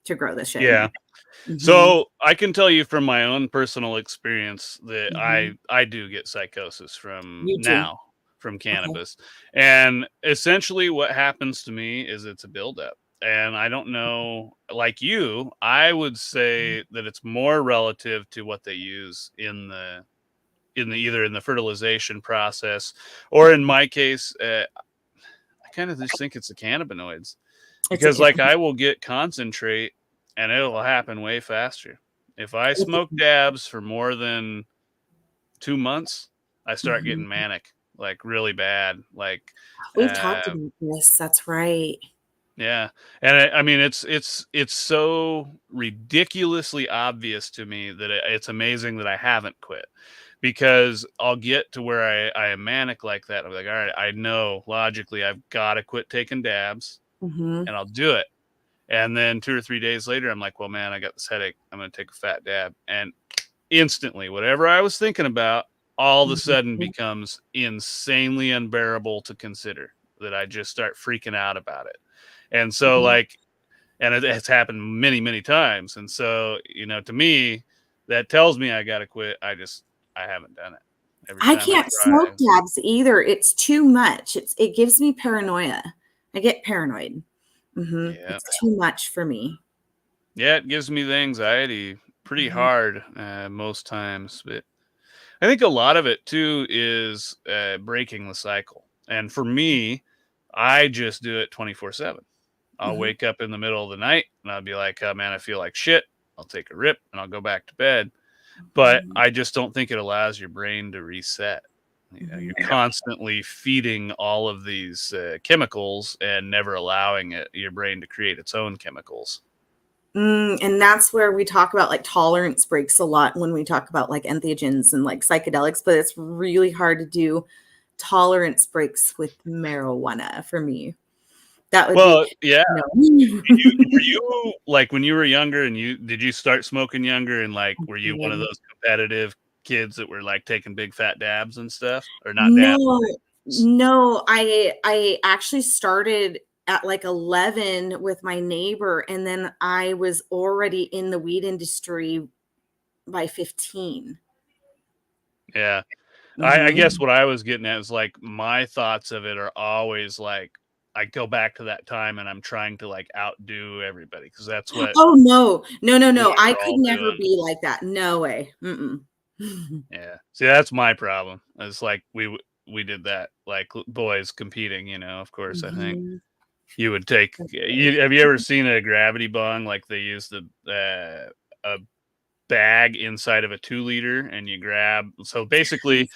to grow this shit Yeah. in? Mm-hmm. So I can tell you from my own personal experience that Mm-hmm. I do get psychosis You too. from Okay. cannabis. And essentially what happens to me is it's a buildup. And I don't know, like you, I would say that it's more relative to what they use in the either in the fertilization process, or in my case, I kind of just think it's the cannabinoids, because It's like I will get concentrate and it'll happen way faster. If I It's smoke dabs for more than 2 months, I start Mhm. getting manic, like really bad. Like, We've talked uh, about this, that's right. yeah, and I mean it's so ridiculously obvious to me that it's amazing that I haven't quit, because I'll get to where I am manic like that. I'm like, all right, I know logically I've got to quit taking dabs, Mhm. and I'll do it. And then 2 or 3 days later, I'm like, well, man, I got this headache. I'm going to take a fat dab. And instantly, whatever I was thinking about all of a sudden Mhm. becomes insanely unbearable to consider, that I just start freaking out about it. And so, Mhm. like, and it has happened many, many times. And so, to me, that tells me I got to quit. I haven't done it. Every I time I can't try. smoke dabs either, it's too much, it gives me paranoia. I get paranoid. Yeah. It's too much for me. Yeah. It gives me the anxiety pretty Mhm. hard most times. But I think a lot of it too is breaking the cycle. And for me, I just do it 24/7. I'll Mhm. wake up in the middle of the night and I'll be like, oh man, I feel like shit. I'll take a rip and I'll go back to bed. But Mhm. I just don't think it allows your brain to reset. Mhm. You're constantly feeding all of these chemicals and never allowing your brain to create its own chemicals. And that's where we talk about like tolerance breaks a lot when we talk about like entheogens and like psychedelics, but it's really hard to do tolerance breaks with marijuana for me. That would be Well, yeah. no. Were you like when you were younger, and did you start smoking younger, and like were you one of Mhm. those competitive kids that were like taking big fat dabs and stuff, or not dabs? No, no, I actually started at like 11 with my neighbor, and then I was already in the weed industry by 15. Yeah. I guess Mhm. what I was getting at is like my thoughts of it are always like I go back to that time and I'm trying to like outdo everybody, because that's Oh, no. No, no, what no, I we're could all never doing. be like that. No way. Mm-mm. Yeah. See, that's my problem. It's like we did that, like boys competing, of course. I think Mhm. you would take That's right. have you ever seen a gravity bong? Like they use a bag inside of a 2 liter, and you grab, so basically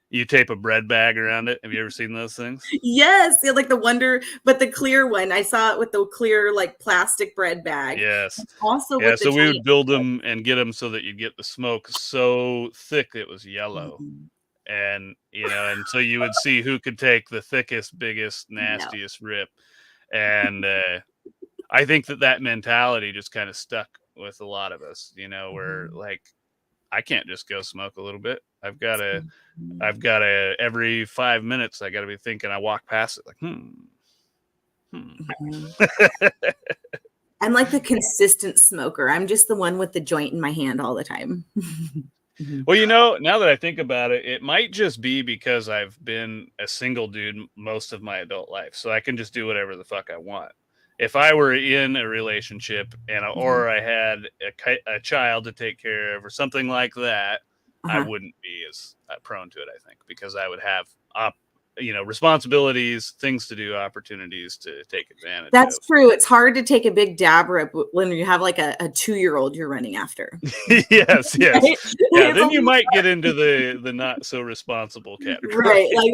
you tape a bread bag around it. Have you ever seen those things? Yes, yeah, like the Wonder, but the clear one. I saw it with the clear, like, plastic bread bag. Yes. Also Yeah, with the so we giant would build them and get them so that you'd get the smoke so thick it was yellow. Mhm. And, and so you would see who could take the thickest, biggest, No. nastiest rip. And I think that mentality just kind of stuck with a lot of us, where Mhm. like I can't just go smoke a little bit. I've got to every 5 minutes, I got to be thinking, I walk past it like, I'm like the consistent smoker. I'm just the one with the joint in my hand all the time. Well, now that I think about it, it might just be because I've been a single dude most of my adult life. So I can just do whatever the fuck I want. If I were in a relationship or I had a child to take care of or something like that, I wouldn't be as prone to it, I think, because I would have responsibilities, things to do, opportunities to take advantage That's of. true. It's hard to take a big dab rip when you have like a 2-year-old you're running after. Yes. Yeah, then you might get into the not so responsible category. Right. Like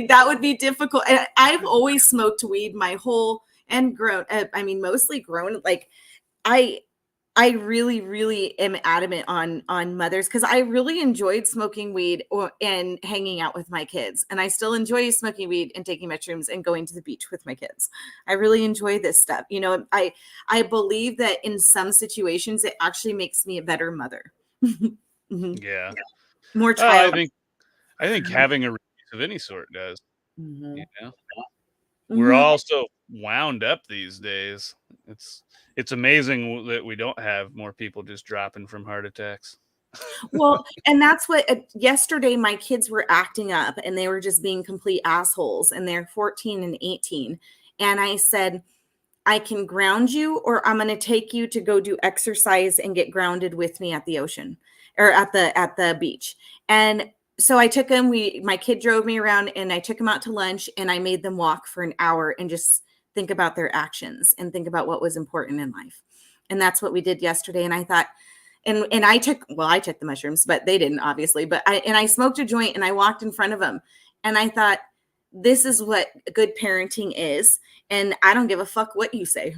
that would be difficult. And I've always smoked weed my whole and grown. Mostly grown. Like I really, really am adamant on mothers because I really enjoyed smoking weed and hanging out with my kids. And I still enjoy smoking weed and taking mushrooms and going to the beach with my kids. I really enjoy this stuff. I believe that in some situations, it actually makes me a better mother. Yeah. More child. I think having a release of any sort does. Mm-hmm. We're all so wound up these days. It's amazing that we don't have more people just dropping from heart attacks. Well, and that's what yesterday my kids were acting up and they were just being complete assholes and they're 14 and 18. And I said, I can ground you or I'm going to take you to go do exercise and get grounded with me at the ocean or at the beach. And so I took them, my kid drove me around and I took them out to lunch and I made them walk for an hour and just think about their actions and think about what was important in life. And that's what we did yesterday. And I thought, and I took the mushrooms, but they didn't obviously, but I smoked a joint and I walked in front of them and I thought, this is what good parenting is. And I don't give a fuck what you say.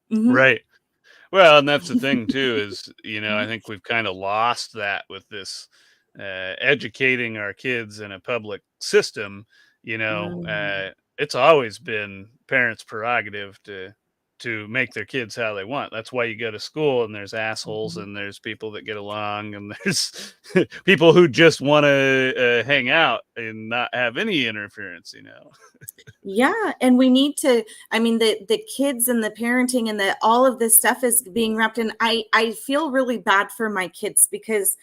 Right. Well, and that's the thing too, is, I think we've kind of lost that with this educating our kids in a public system. It's always been parents' prerogative to make their kids how they want. That's why you go to school and there's assholes and there's people that get along and there's people who just want to hang out and not have any interference, Yeah. And we need to, the kids and the parenting and all of this stuff is being wrapped in. I feel really bad for my kids because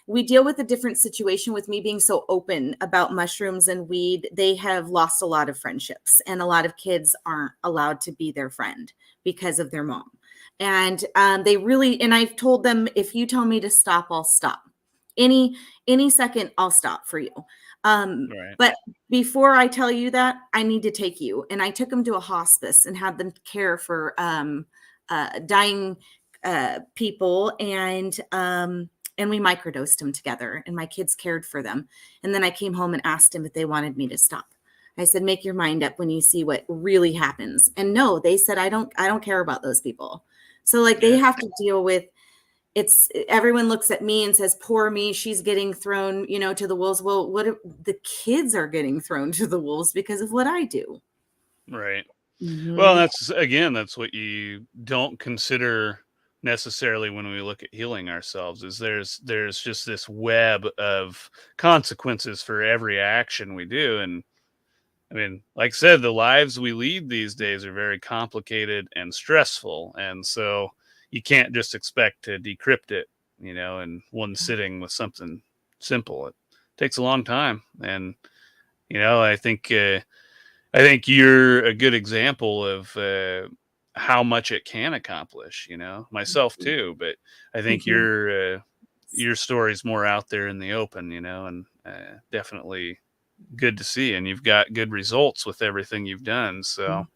we deal with a different situation with me being so open about mushrooms and weed. They have lost a lot of friendships and a lot of kids aren't allowed to be their friend because of their mom. And and I've told them, if you tell me to stop, I'll stop. Any second, I'll stop for you. Right. But before I tell you that, I need to take you. And I took them to a hospice and had them care for dying people. And we microdosed them together and my kids cared for them. And then I came home and asked them if they wanted me to stop. I said, make your mind up when you see what really happens. And no, they said, I don't care about those people. So they have to deal with everyone looks at me and says, poor me, she's getting thrown, to the wolves. Well, the kids are getting thrown to the wolves because of what I do. Right. Mm-hmm. Well, that's what you don't consider necessarily when we look at healing ourselves, is there's just this web of consequences for every action we do. And like I said, the lives we lead these days are very complicated and stressful. And so you can't just expect to decrypt it, in one sitting with something simple. It takes a long time. And, I think you're a good example of how much it can accomplish, myself too. But I think your story's more out there in the open, and definitely good to see. And you've got good results with everything you've done. So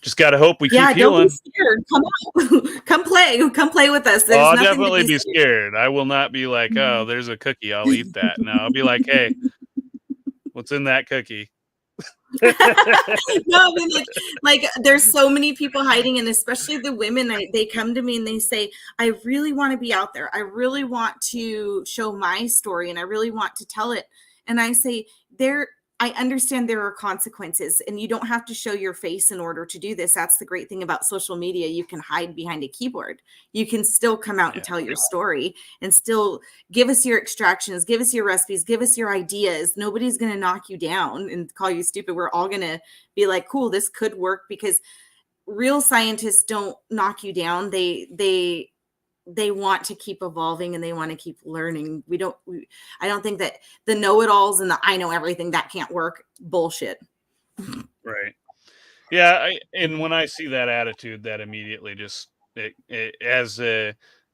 just got to hope we keep healing. Don't be scared. Come out. Come play with us. I'll definitely be scared. I will not be like, oh, there's a cookie, I'll eat that. No, I'll be like, hey, what's in that cookie? No, like there's so many people hiding, and especially the women, they come to me and they say, I really want to be out there. I really want to show my story and I really want to tell it. And I say, I understand there are consequences, and you don't have to show your face in order to do this. That's the great thing about social media. You can hide behind a keyboard. You can still come out and tell your story and still give us your extractions, give us your recipes, give us your ideas. Nobody's going to knock you down and call you stupid. We're all going to be like, cool, this could work, because real scientists don't knock you down. They want to keep evolving, and they want to keep learning. I don't think that the know-it-alls and the I know everything, that can't work. Bullshit. Right. Yeah. And when I see that attitude, that immediately just,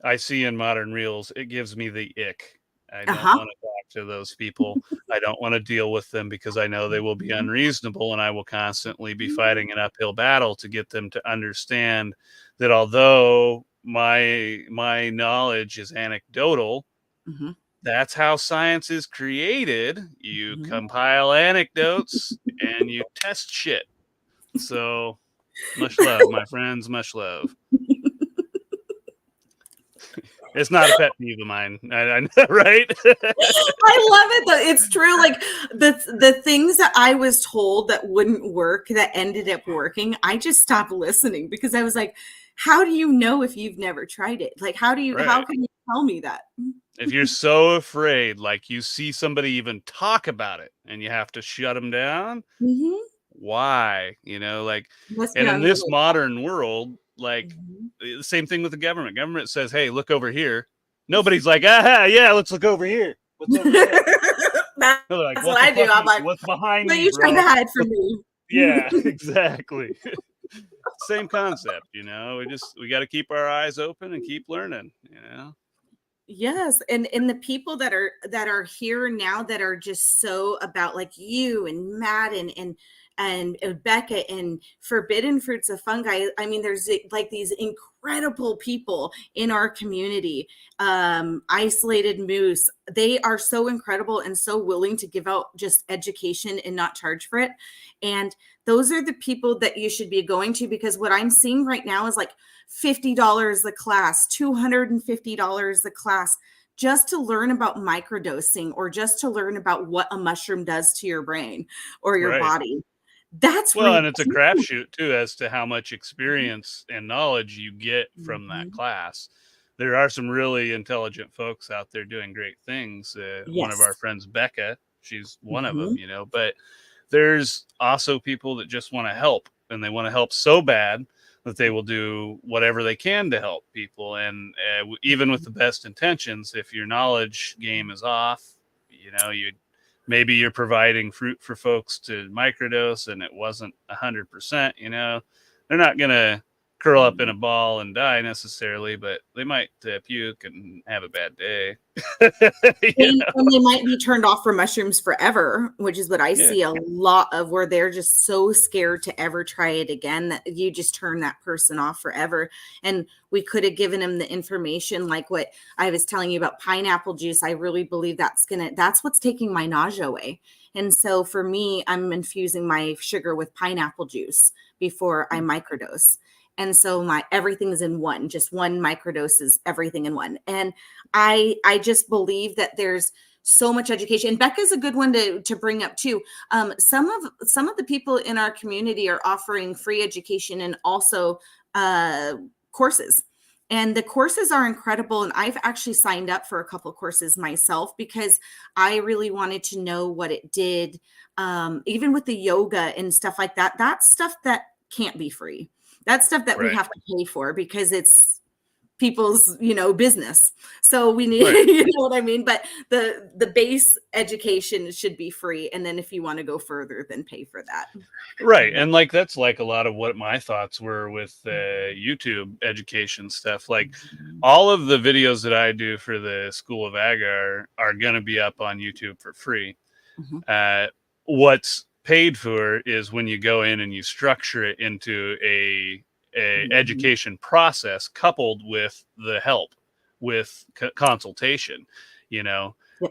I see in modern reels, it gives me the ick. I don't want to talk to those people. I don't want to deal with them, because I know they will be unreasonable, and I will constantly be fighting an uphill battle to get them to understand that although my knowledge is anecdotal, that's how science is created. You compile anecdotes and you test shit. So much love, my friends, much love. It's not a pet peeve of mine. I know, right? I love it though. It's true. Like the things that I was told that wouldn't work that ended up working, I just stopped listening, because I was like, how do you know if you've never tried it? Like, how can you tell me that? If you're so afraid, like you see somebody even talk about it and you have to shut them down, why? Like, and in this modern world, like the same thing with the government. Government says, hey, look over here. Nobody's like, yeah, let's look over here. What's over there? That's like, what I do. I'm like, what's behind me? You trying to hide from me? Yeah, exactly. Same concept, we got to keep our eyes open and keep learning, Yes, and the people that are here now, that are just so about, like you and Matt and Becca and Forbidden Fruits of Fungi. I mean, there's like these incredible people in our community. Isolated Moose, they are so incredible and so willing to give out just education and not charge for it. And those are the people that you should be going to, because what I'm seeing right now is like $50 a class, $250 a class, just to learn about microdosing, or just to learn about what a mushroom does to your brain or your body. That's well, and it's a crapshoot too, as to how much experience and knowledge you get from that class. There are some really intelligent folks out there doing great things. One of our friends, Becca, she's one of them, but there's also people that just want to help, and they want to help so bad that they will do whatever they can to help people. And even with the best intentions, if your knowledge game is off, maybe you're providing fruit for folks to microdose and it wasn't 100%, they're not going to curl up in a ball and die necessarily, but they might puke and have a bad day. And they might be turned off from mushrooms forever, which is what I see a lot of, where they're just so scared to ever try it again that you just turn that person off forever. And we could have given them the information, like what I was telling you about pineapple juice. I really believe that's what's taking my nausea away. And so for me, I'm infusing my sugar with pineapple juice before I microdose. And so everything is in one, just one microdose is everything in one. And I just believe that there's so much education. And Becca's a good one to bring up too. Some of the people in our community are offering free education and also courses. And the courses are incredible. And I've actually signed up for a couple of courses myself, because I really wanted to know what it did. Even with the yoga and stuff like that, that's stuff that can't be free. That's stuff that we have to pay for, because it's people's, business. So we need, you know what I mean? But the base education should be free. And then if you want to go further, then pay for that. Right. And like, that's like a lot of what my thoughts were with YouTube education stuff. Like all of the videos that I do for the School of Ag are going to be up on YouTube for free. What's paid for is when you go in and you structure it into a education process coupled with the help with consultation,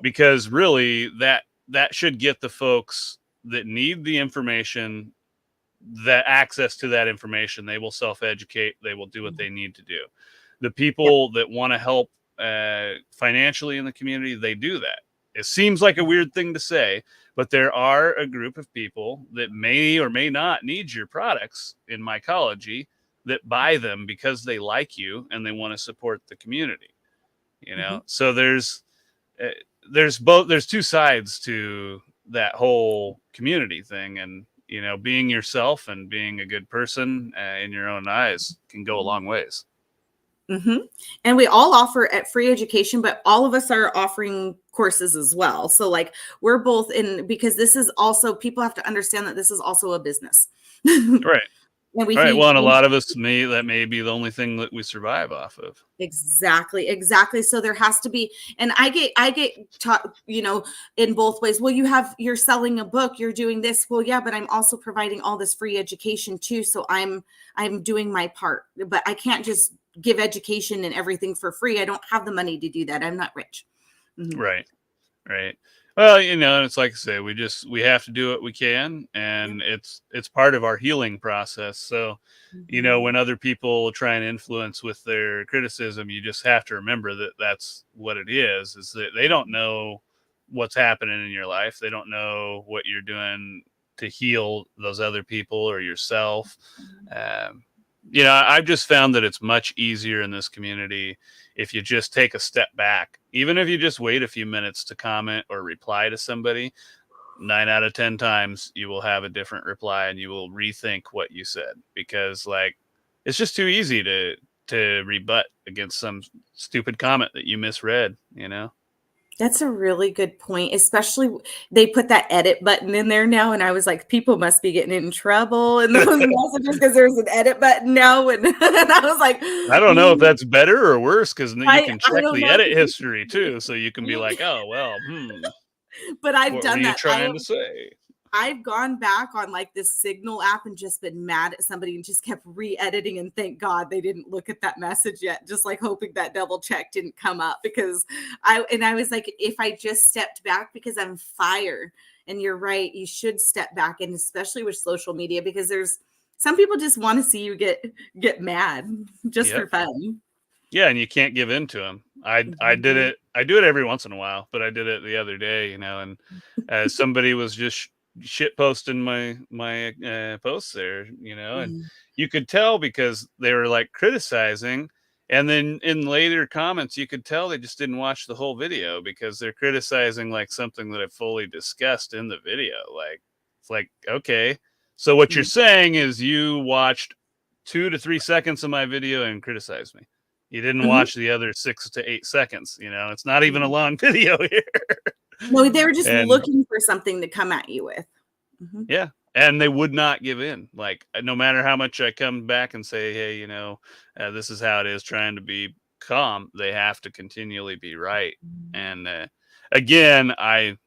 because really that should get the folks that need the information, that access to that information. They will self-educate. They will do what they need to do. The people that want to help financially in the community, they do that. it seems like a weird thing to say, but there are a group of people that may or may not need your products in mycology that buy them because they like you and they want to support the community. So there's two sides to that whole community thing, and being yourself and being a good person in your own eyes can go a long ways. And we all offer at free education, but all of us are offering courses as well. So like we're both in, because this is also, people have to understand that this is also a business. Right. And well, and a lot of us that may be the only thing that we survive off of. Exactly. So there has to be, and I get taught, in both ways. Well, you're selling a book, you're doing this. Well, yeah, but I'm also providing all this free education too. So I'm doing my part, but I can't just give education and everything for free. I don't have the money to do that. I'm not rich. Right. Well, it's like I say, we have to do what we can, and it's part of our healing process. So, when other people try and influence with their criticism, you just have to remember that that's what it is that they don't know what's happening in your life. They don't know what you're doing to heal those other people or yourself. I've just found that it's much easier in this community if you just take a step back. Even if you just wait a few minutes to comment or reply to somebody, 9 out of 10 times you will have a different reply and you will rethink what you said, because it's just too easy to rebut against some stupid comment that you misread. That's a really good point. Especially they put that edit button in there now. And I was like, people must be getting in trouble in those messages because there's an edit button now. And I was like, I don't know if that's better or worse, because you can check the edit history too. So you can be like, oh, well, But I've done that. What were you trying to say? I've gone back on like this Signal app and just been mad at somebody and just kept re-editing, and thank God they didn't look at that message yet, just like hoping that double check didn't come up, because I was like, if I just stepped back, because I'm fire. And you're right, you should step back, and especially with social media, because there's some people just want to see you get mad just for fun. Yeah, and you can't give in to them. I did it. I do it every once in a while, but I did it the other day, and somebody was just shit posting my posts there, and you could tell because they were like criticizing, and then in later comments you could tell they just didn't watch the whole video, because they're criticizing like something that I fully discussed in the video. Like, it's like, okay, so what you're saying is you watched 2 to 3 seconds of my video and criticized me. You didn't watch the other 6 to 8 seconds. It's not even a long video here. No, they were just looking for something to come at you with. Yeah. And they would not give in. Like, no matter how much I come back and say, hey, this is how it is, trying to be calm, they have to continually be right. And again, I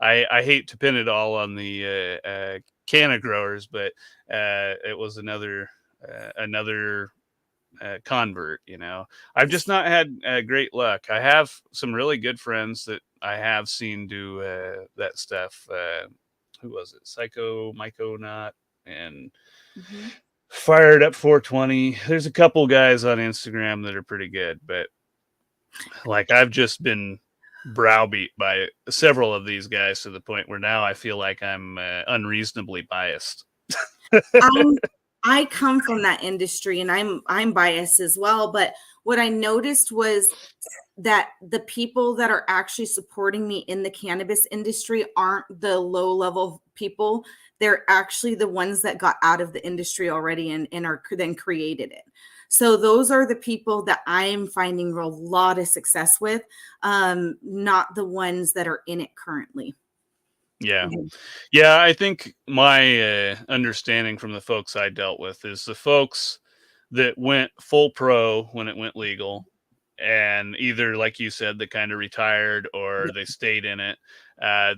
hate to pin it all on the canna growers, but it was another convert. I've just not had great luck. I have some really good friends that I have seen do that stuff. Who was it? Psycho Myconaut and Fired Up 420. There's a couple guys on Instagram that are pretty good, but like, I've just been browbeat by several of these guys to the point where now I feel like I'm unreasonably biased. I come from that industry, and I'm biased as well. But what I noticed was that the people that are actually supporting me in the cannabis industry aren't the low level people. They're actually the ones that got out of the industry already and are then created it. So those are the people that I'm finding a lot of success with, not the ones that are in it currently. Yeah. Yeah. I think my understanding from the folks I dealt with is the folks that went full pro when it went legal, and either, like you said, they kind of retired or they stayed in it.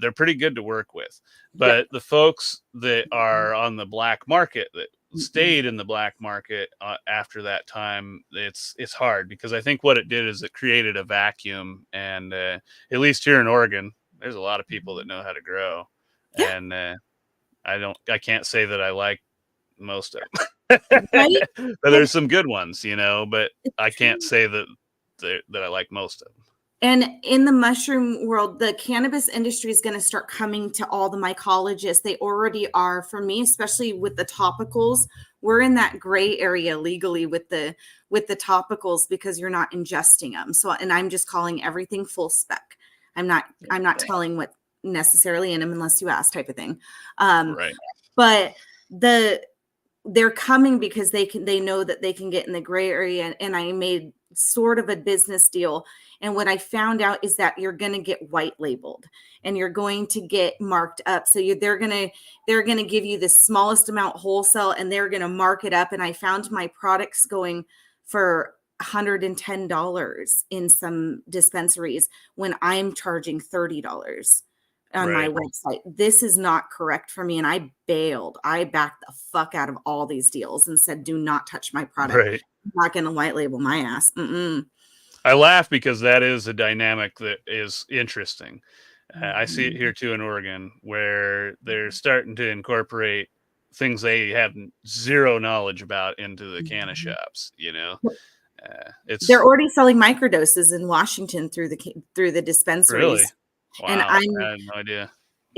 They're pretty good to work with. But the folks that are on the black market, that stayed in the black market after that time, it's hard, because I think what it did is it created a vacuum. And at least here in Oregon, there's a lot of people that know how to grow. And I can't say that I like most of them. But there's some good ones, but I can't say that I like most of them. And in the mushroom world, the cannabis industry is going to start coming to all the mycologists. They already are. For me, especially with the topicals, we're in that gray area legally with the topicals because you're not ingesting them. So, and I'm just calling everything full spec. I'm not telling what necessarily in them unless you ask, type of thing. Right. But they're coming because they know that they can get in the gray area, and I made sort of a business deal. And what I found out is that you're going to get white labeled and you're going to get marked up. So they're going to give you the smallest amount wholesale and they're going to mark it up. And I found my products going for $110 in some dispensaries when I'm charging $30 on my website. This is not correct for me. And I bailed. I backed the fuck out of all these deals and said, do not touch my product. Right. I'm not going to white label my ass. I laugh because that is a dynamic that is interesting. I see it here too in Oregon, where they're starting to incorporate things they have zero knowledge about into the canna shops. You know, they're already selling microdoses in Washington through the dispensaries. Really? Wow, and I had no idea.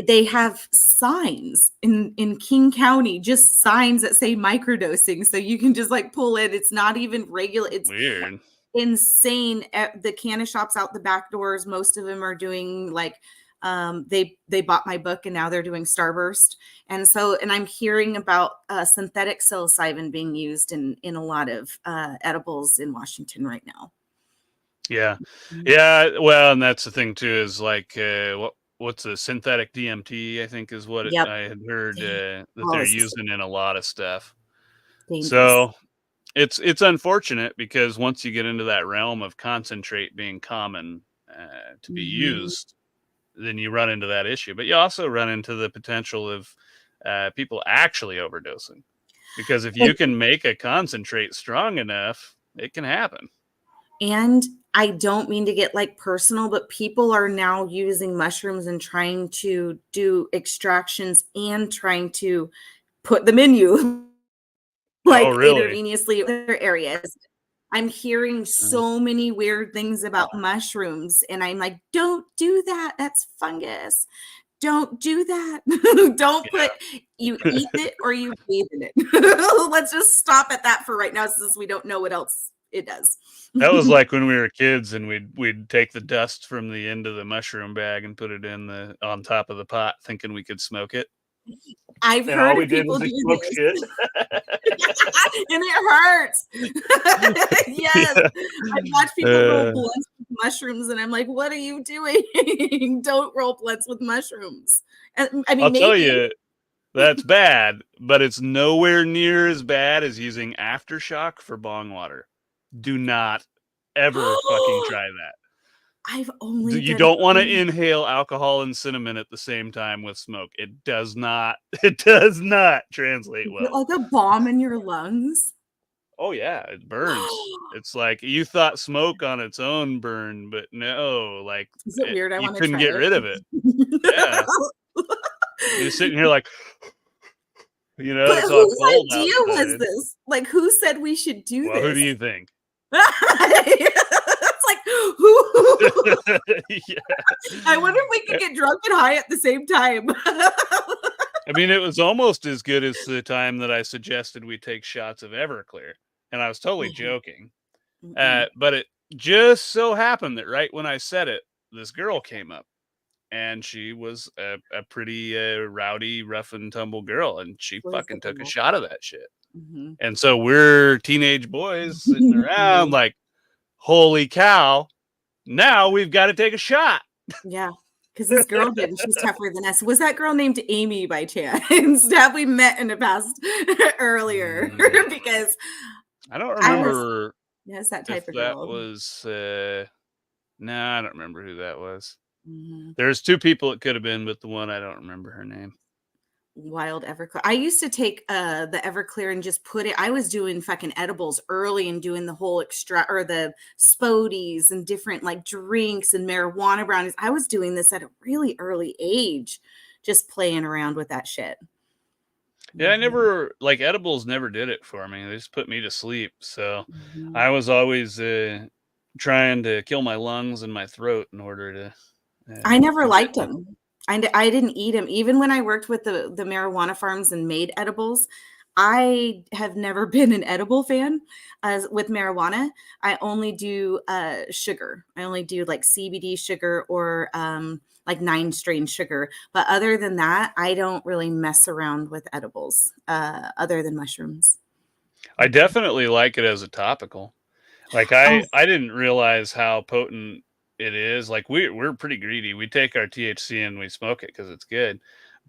They have signs in King County, just signs that say microdosing, so you can just like pull it. It's not even regular. It's weird. Insane. The canna shops out the back doors, most of them are doing like they bought my book and now they're doing Starburst. And I'm hearing about synthetic psilocybin being used in a lot of edibles in Washington right now. Yeah. Well, and that's the thing too, is like what's a synthetic DMT, I think is what I had heard that they're using in a lot of stuff. Dangerous. So it's unfortunate because once you get into that realm of concentrate being common to be used, then you run into that issue. But you also run into the potential of people actually overdosing, because if you can make a concentrate strong enough, it can happen. And I don't mean to get like personal, but people are now using mushrooms and trying to do extractions and trying to put them in you. Like intravenously in other areas. I'm hearing so many weird things about mushrooms, and I'm like, don't do that. That's fungus. Don't do that. Don't put, you eat it or you breathe in it. Let's just stop at that for right now, since we don't know what else it does. That was like when we were kids and we'd take the dust from the end of the mushroom bag and put it on top of the pot, thinking we could smoke it. I've heard of people do this. Shit. And it hurts. Yes. I watch people roll blunts with mushrooms and I'm like, what are you doing? Don't roll blunts with mushrooms. I mean, I'll tell you, that's bad, but it's nowhere near as bad as using aftershock for bong water. Do not ever fucking try that. I've only you don't want to inhale alcohol and cinnamon at the same time with smoke. It does not translate well. Like a bomb in your lungs. Oh yeah, it burns. It's like you thought smoke on its own burned, but no, like is it weird? You couldn't get rid of it. Yeah. You're sitting here like, you know, but whose idea was this? Like, who said we should do this? Who do you think? It's like, who? Yeah. I wonder if we could get drunk and high at the same time. I mean, it was almost as good as the time that I suggested we take shots of Everclear, and I was totally joking. But it just so happened that right when I said it, this girl came up, and she was a pretty rowdy, rough and tumble girl, and she fucking took a shot of that shit. And so we're teenage boys sitting around like, holy cow, now we've got to take a shot. Yeah, because this girl did, and she's tougher than us. Was that girl named Amy by chance? Have we met in the past earlier? Because I don't remember. Yes, that type of girl. That was no, I don't remember who that was. There's two people it could have been, but the one I don't remember her name. Wild Everclear. I used to take the Everclear and just put it. I was doing fucking edibles early and doing the whole the Spodies and different like drinks and marijuana brownies. I was doing this at a really early age, just playing around with that shit. Yeah, I never, like, edibles never did it for me. They just put me to sleep. So I was always trying to kill my lungs and my throat in order to I never liked continue. them. I didn't eat them. Even when I worked with the marijuana farms and made edibles, I have never been an edible fan. As with marijuana, I only do sugar. I only do like CBD sugar or like 9-strain sugar. But other than that, I don't really mess around with edibles other than mushrooms. I definitely like it as a topical. Like, Oh, I didn't realize how potent it is. Like, we're pretty greedy. We take our THC and we smoke it because it's good.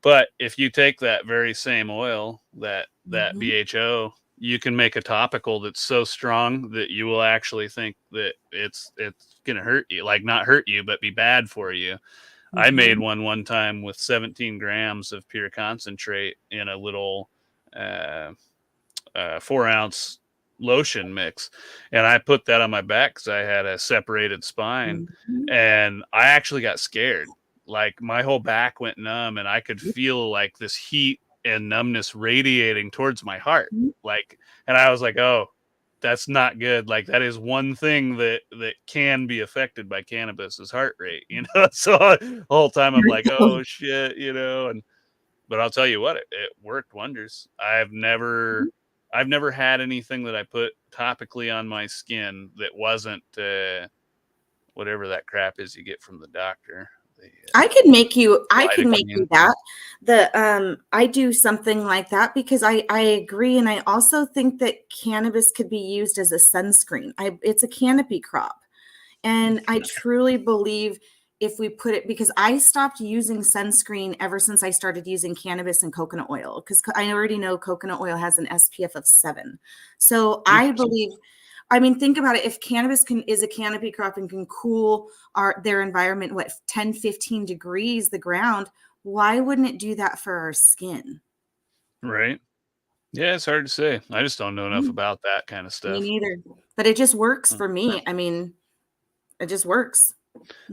But if you take that very same oil, that mhm, BHO, you can make a topical that's so strong that you will actually think that it's gonna hurt you. Like, not hurt you, but be bad for you. I made mhm, one time with 17 grams of pure concentrate in a little, uh 4-ounce lotion mix, and I put that on my back because I had a separated spine, mhm. and I actually got scared. Like, my whole back went numb, and I could feel, like, this heat and numbness radiating towards my heart, like, and I was like, "Oh, that's not good." Like, that is one thing that can be affected by cannabis is heart rate, you know? So, the whole time I'm like, "Oh, shit," you know, and but I'll tell you what, it worked wonders. I've never had anything that I put topically on my skin that wasn't, whatever that crap is you get from the doctor, the, I can make lidocaine. you that. I do something like that because I agree, and I also think that cannabis could be used as a sunscreen. It's a canopy crop, and I truly believe if we put it, because I stopped using sunscreen ever since I started using cannabis and coconut oil, because I already know coconut oil has an SPF of 7. So I Interesting. believe, I mean, think about it. If cannabis is a canopy crop and can cool their environment, what, 10, 15 degrees, the ground, why wouldn't it do that for our skin? Right. Yeah, it's hard to say. I just don't know enough Mm, about that kinda Me stuff. neither. But it just works Uh, for me. I mean, it just works.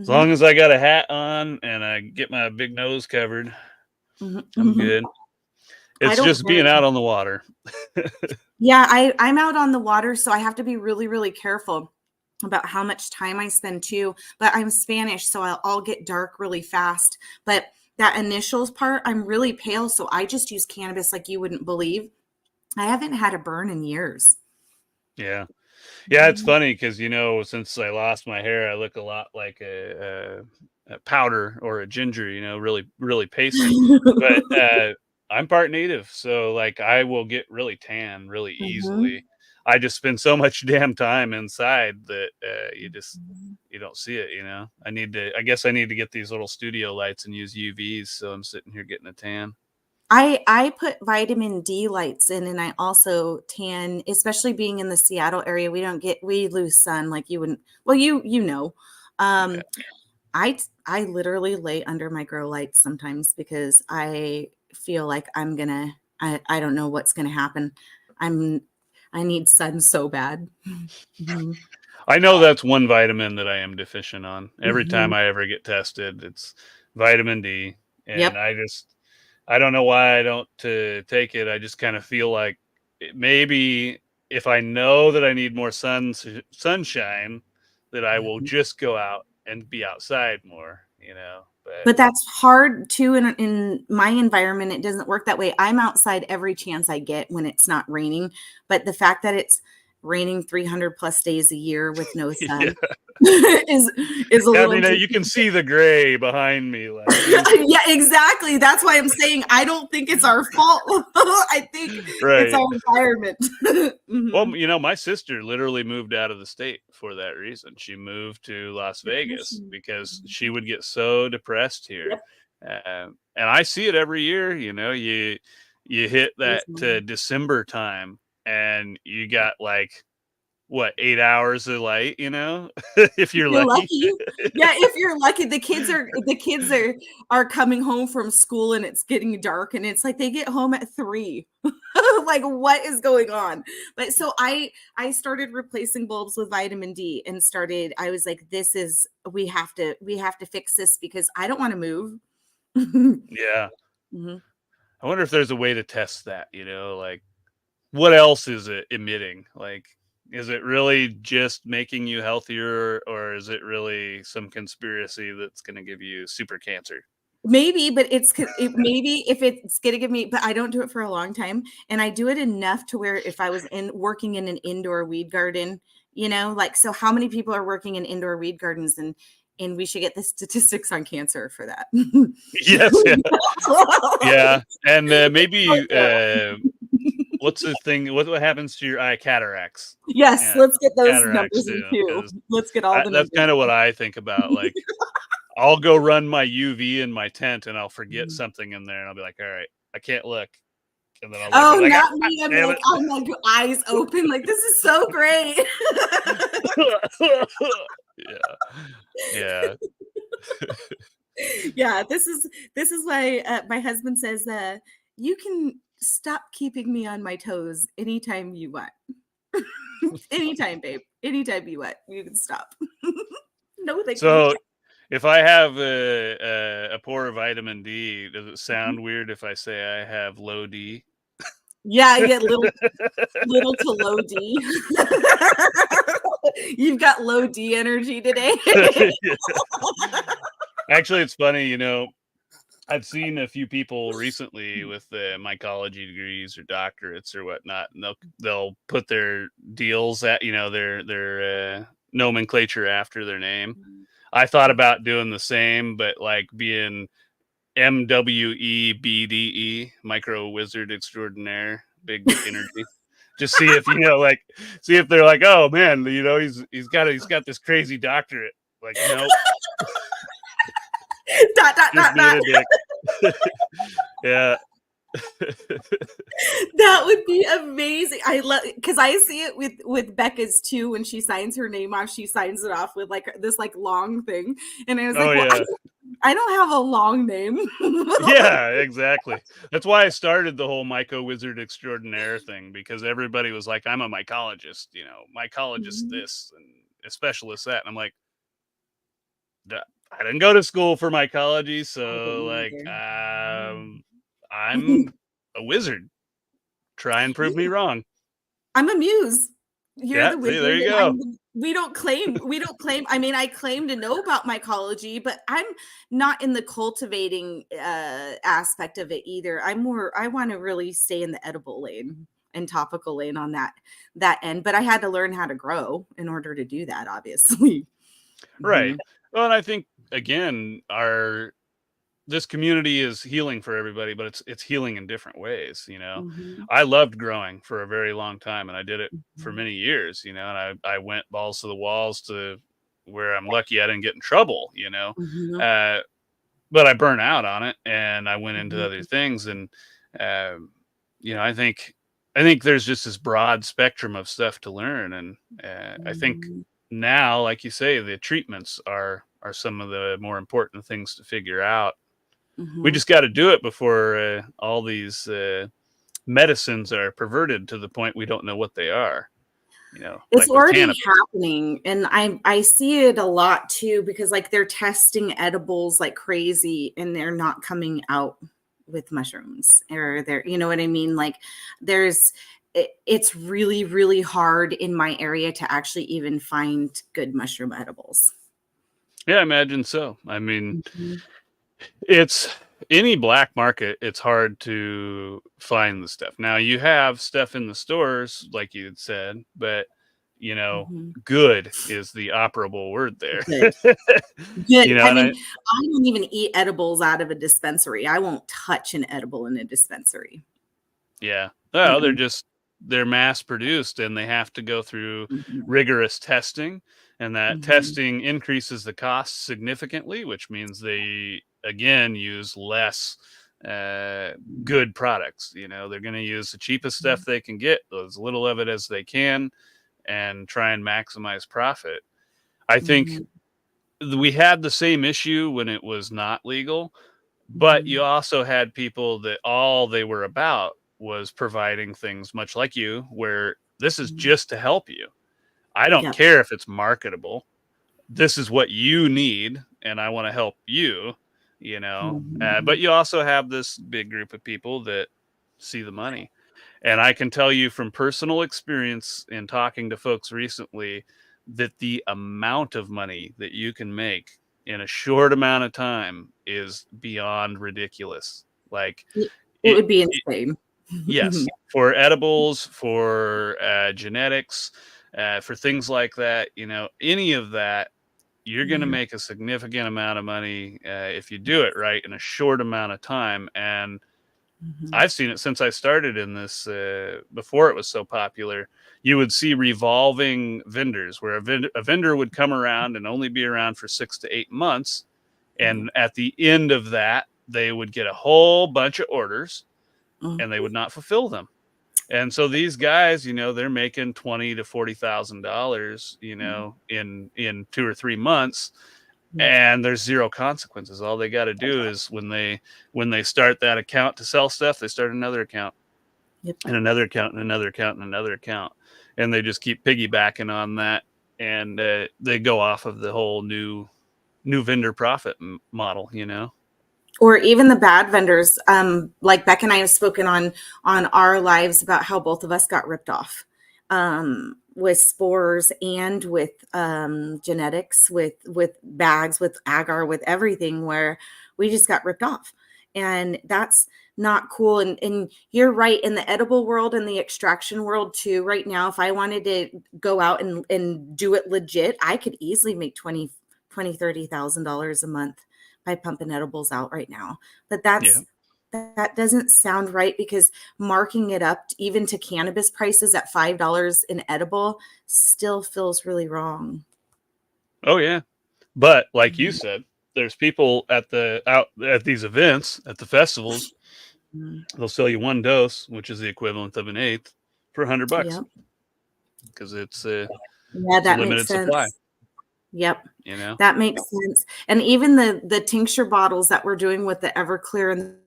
as Hmm. long as I got a hat on and I get my big nose covered, Hmm. I'm Hmm. good. I It's don't just care. being out on the water. Yeah, I'm out on the water, so I have to be really, really careful about how much time I spend too. But I'm Spanish, so I'll get dark really fast. But that initials part, I'm really pale, so I just use cannabis like you wouldn't believe. I haven't had a burn in years. Yeah. Yeah, it's funny because since I lost my hair, I look a lot like a powder or a ginger, really, really pasty. But I'm part native, so like I will get really tan really Mhm. easily. I just spend so much damn time inside that you don't see it. I guess I need to get these little studio lights and use UVs, so I'm sitting here getting a tan. I put vitamin D lights in, and I also tan, especially being in the Seattle area. We lose sun like you wouldn't. Well, you know. Yeah. Um, I literally lay under my grow lights sometimes because I feel like I don't know what's gonna happen. I'm I need sun so bad. Mhm. I know that's one vitamin that I am deficient on. Every time Mhm. I ever get tested, it's vitamin D, and Yep. I don't know why I don't take it. I just kind of feel like maybe if I know that I need more sunshine, that I will just go out and be outside more. But But that's hard too in my environment, it doesn't work that way. I'm outside every chance I get when it's not raining, but the fact that it's raining 300 plus days a year with no yeah, sun is is a I little mean, you can see the gray behind me, like Yeah, exactly. That's why I'm saying I don't think it's our fault. I think it's right. our environment. Well, Mhm. my sister literally moved out of the state for that reason. She moved to Las Vegas Depression. because she would get so depressed here. Yep. And I see it every year. You hit that Mhm. December time, and you got like what 8 hours of light. If If you're you're lucky. lucky. Yeah, if you're lucky, the kids are coming home from school and it's getting dark and it's like they get home at 3. Like, what is going on? But so I started replacing bulbs with vitamin D and I was like, this is we have to fix this because I don't want to move. Yeah, Mhm. I wonder if there's a way to test that. Like what else is it emitting? Like. Is it really just making you healthier, or is it really some conspiracy that's going to give you super cancer? Maybe, but maybe if it's gonna give me, but I don't do it for a long time, and I do it enough to where if I was working in an indoor weed garden, like, so how many people are working in indoor weed gardens, and we should get the statistics on cancer for that. Yes, yeah, yeah, and maybe what's the thing? What happens to your eye? Cataracts. Yes, Yeah, let's get those cataracts numbers in too. too. Because Let's get all the that's numbers. kind of what I think about. Like, I'll go run my UV in my tent, and I'll forget something in there, and I'll be like, "All right, I can't look," and then I'll look, Oh, and like, not "Ah, me. damn it!" I'm like eyes open, like this is so great. Yeah, yeah. Yeah, this is why my husband says you can stop keeping me on my toes anytime you want. Anytime, babe. Anytime you want, you can stop. No, thank you. So, if I have a poor vitamin D, does it sound weird if I say I have low D? Yeah, yeah, little to low D. You've got low D energy today. Yeah. Actually, it's funny, I've seen a few people recently with mycology degrees or doctorates or whatnot, and they'll put their deals at their nomenclature after their name. I thought about doing the same, but like being MWEBDE, Micro Wizard Extraordinaire, Big Energy. Just see if like see if they're like, oh man, he's got this crazy doctorate. Like, nope, Dot, dot, just dot, being dot. a dick. Yeah. That would be amazing. I love, because I see it with Becca's too. When she signs her name off, she signs it off with like this like long thing, and I was Oh like, well, yeah. I don't have a long name. Yeah, exactly. That's why I started the whole Myco Wizard Extraordinaire thing, because everybody was like, I'm a mycologist, mycologist this and a specialist that. And I'm like, I didn't go to school for mycology, I so didn't like, either. I'm a wizard. Try and prove me wrong. I'm a muse. You're Yeah, the see, wizard, there you and go. we don't claim. I mean, I claim to know about mycology, but I'm not in the cultivating aspect of it either. I want to really stay in the edible lane and topical lane on that end. But I had to learn how to grow in order to do that, obviously. Right. Mhm. Well, and I think again, our this community is healing for everybody, but it's healing in different ways. Mhm. I loved growing for a very long time, and I did it for Mhm. many years. And I went balls to the walls to where I'm lucky I didn't get in trouble. Mhm. Uh, but I burnt out on it, and I went into other Mhm. things. And um, I think there's just this broad spectrum of stuff to learn, and I think Mhm. now, like you say, the treatments are some of the more important things to figure out. We Mhm. just got to do it before all these medicines are perverted to the point we don't know what they are. It's Like with already cannabis. happening, and I see it a lot too, because like they're testing edibles like crazy, and they're not coming out with mushrooms, or they're, you know what I mean? Like it's really, really hard in my area to actually even find good mushroom edibles. Yeah, I imagine so. I mean, Mhm. it's any black market. It's hard to find the stuff. Now you have stuff in the stores, like you had said, but you know, Mhm. good is the operable word there. Good. Good. I And mean, I don't even eat edibles out of a dispensary. I won't touch an edible in a dispensary. yeah. Well, Mm-mm. they're mass produced, and they have to go through Mhm. rigorous testing, and that Mhm. testing increases the cost significantly, which means they again use less good products. They're going to use the cheapest stuff they can get, as little of it as they can, and try and maximize profit. I think Mhm. we had the same issue when it was not legal, but you Mhm. also had people that all they were about was providing things much like you, where this is Mhm. just to help you. I don't Yep. care if it's marketable. This is what you need, and I want to help you. But Mhm. you also have this big group of people that see the money. And I can tell you from personal experience in talking to folks recently that the amount of money that you can make in a short amount of time is beyond ridiculous. Like It it, would be it insane. yes, for edibles, for genetics, for things like that, any of that, you're going to Mhm, make a significant amount of money if you do it right in a short amount of time. And mhm, I've seen it since I started in this, before it was so popular. You would see revolving vendors where a vendor would come around and only be around for 6 to 8 months. yeah, And at the end of that, they would get a whole bunch of orders mm, and they would not fulfill them. And so these guys, they're making $20,000 to $40,000, mm, in 2 or 3 months, yeah, and there's zero consequences. All they got to do is when they start that account to sell stuff, they start another account yep. and another account and another account and another account, and they just keep piggybacking on that, and they go off of the whole new vendor profit model. Or even the bad vendors. Like Beck and I have spoken on our lives about how both of us got ripped off, with spores and with genetics, with bags, with agar, with everything, where we just got ripped off. And that's not cool. And you're right, in the edible world and the extraction world too. Right now, if I wanted to go out and do it legit, I could easily make $30,000 a month by pumping edibles out right now. But Yeah. that doesn't sound right, because marking it up even to cannabis prices at $5 an edible still feels really wrong. Oh yeah. But like you said, there's people out at these events, at the festivals, Mm-hmm. they'll sell you one dose, which is the equivalent of an eighth, for $100 Yep. because it's Yeah, a that makes limited supply. sense. Yep. You know. That makes sense. And even the tincture bottles that we're doing with the Everclear and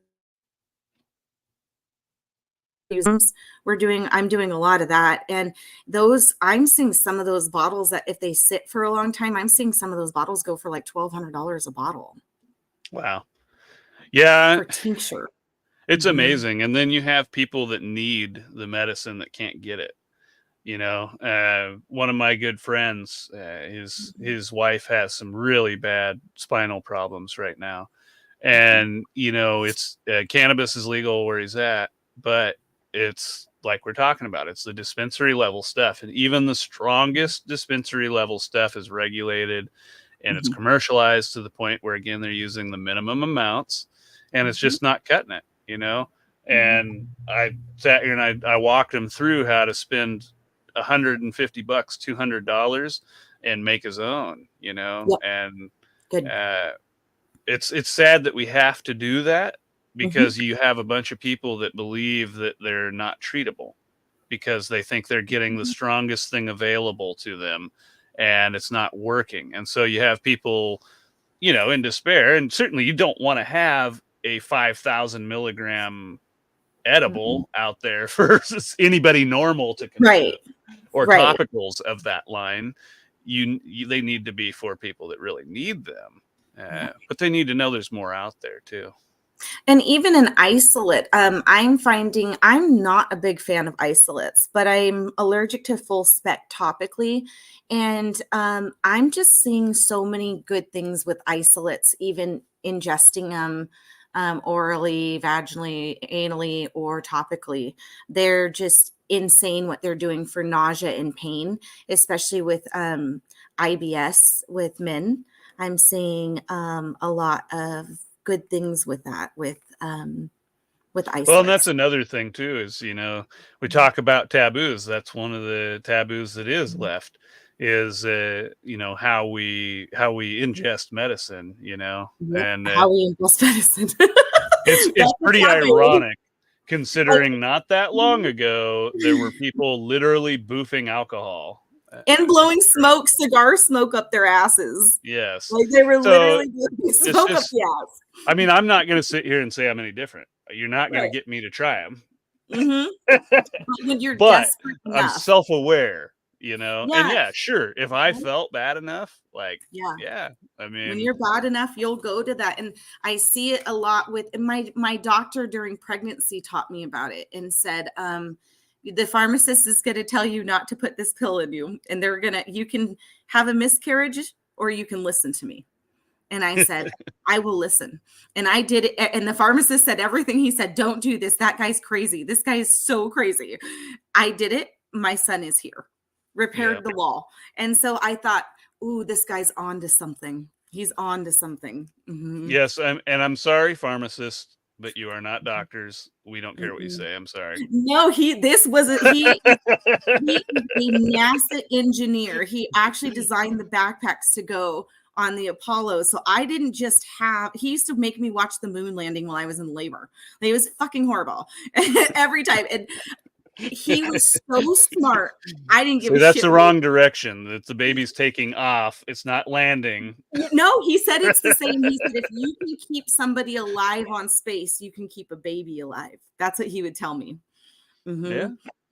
I'm doing a lot of that. And those, I'm seeing some of those bottles that if they sit for a long time, I'm seeing some of those bottles go for like $1,200 a bottle Wow. Yeah, for tincture. it's Mm-hmm. amazing. And then you have people that need the medicine that can't get it. One of my good friends, his wife has some really bad spinal problems right now, and it's cannabis is legal where he's at, but it's like we're talking about, it's the dispensary level stuff, and even the strongest dispensary level stuff is regulated and it's Mm-hmm. commercialized to the point where again they're using the minimum amounts, and it's Mm-hmm. just not cutting it. And I sat here and I walked him through how to spend $150, $200 and make his own, Yep. and Good. uh, it's sad that we have to do that Mm-hmm. because you have a bunch of people that believe that they're not treatable because they think they're getting the strongest thing available to them and it's not working. And so you have people, in despair. And certainly you don't want to have a 5,000 milligram Mm-hmm. edible out there for anybody normal to consume, Right. or Right. topicals of that line. They need to be for people that really need them, Yeah. but they need to know there's more out there too. And even an isolate, I'm finding I'm not a big fan of isolates, but I'm allergic to full spec topically. And I'm just seeing so many good things with isolates, even ingesting them orally, vaginally, anally, or topically. They're just insane what they're doing for nausea and pain, especially with IBS with men. I'm seeing a lot of good things with that, with Well, and that's isolates. another thing too is, we talk about taboos. That's one of the taboos that is Mhm. left is, how we ingest medicine, Yep, and how we ingest medicine. it's That's a pretty taboo. ironic Like, considering not that long ago there were people literally boofing alcohol. and To blowing cigar smoke up their asses. Yes. Like, they were So literally blowing it's smoke up just, the ass. I mean, I'm not going to sit here and say I'm any different. You're not going to Right. get me to try them. Mhm. But when you're But desperate I'm enough. self-aware you know? And Yeah. yeah, sure, if I felt bad enough, like, Yeah. yeah, I When mean, you're bad enough, you'll go to that. And I see it a lot with my doctor during pregnancy taught me about it and said, the pharmacist is going to tell you not to put this pill in you, and you can have a miscarriage or you can listen to me. And I said, I will listen. And I did it. And the pharmacist said everything. He said, don't do this. That guy's crazy. This guy is so crazy. I did it. My son is here. yeah. Repaired the wall. And so I thought, ooh, this guy's on to something. He's on to something. Mm-hmm. Yes, I'm sorry, pharmacists, but you are not doctors. We don't care what you Mm-mm. say. I'm sorry. No, he is a NASA engineer. He actually designed the backpacks to go on the Apollo. So I didn't just he used to make me watch the moon landing while I was in labor. It was fucking horrible every time. And he was so smart. I didn't give See, a that's shit. the wrong direction. That the baby's taking off. It's not landing. No, he said it's the same. He said if you can keep somebody alive on space, you can keep a baby alive. That's what he would tell me. Mm-hmm. Yeah.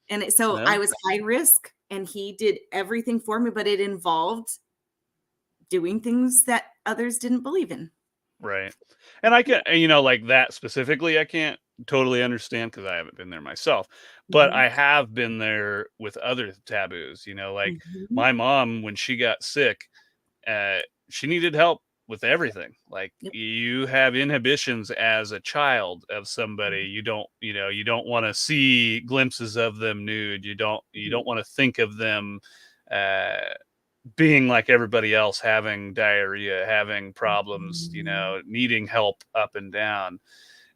And so I was high risk, and he did everything for me, but it involved doing things that others didn't believe in. Right. And I can, like that specifically, I can't totally understand because I haven't been there myself, but Mm-hmm. I have been there with other taboos, like Mm-hmm. my mom, when she got sick, she needed help with everything. Like Yep. you have inhibitions as a child of somebody. You don't want to see glimpses of them nude. You don't want to think of them, being like everybody else, having diarrhea, having problems, needing help up and down,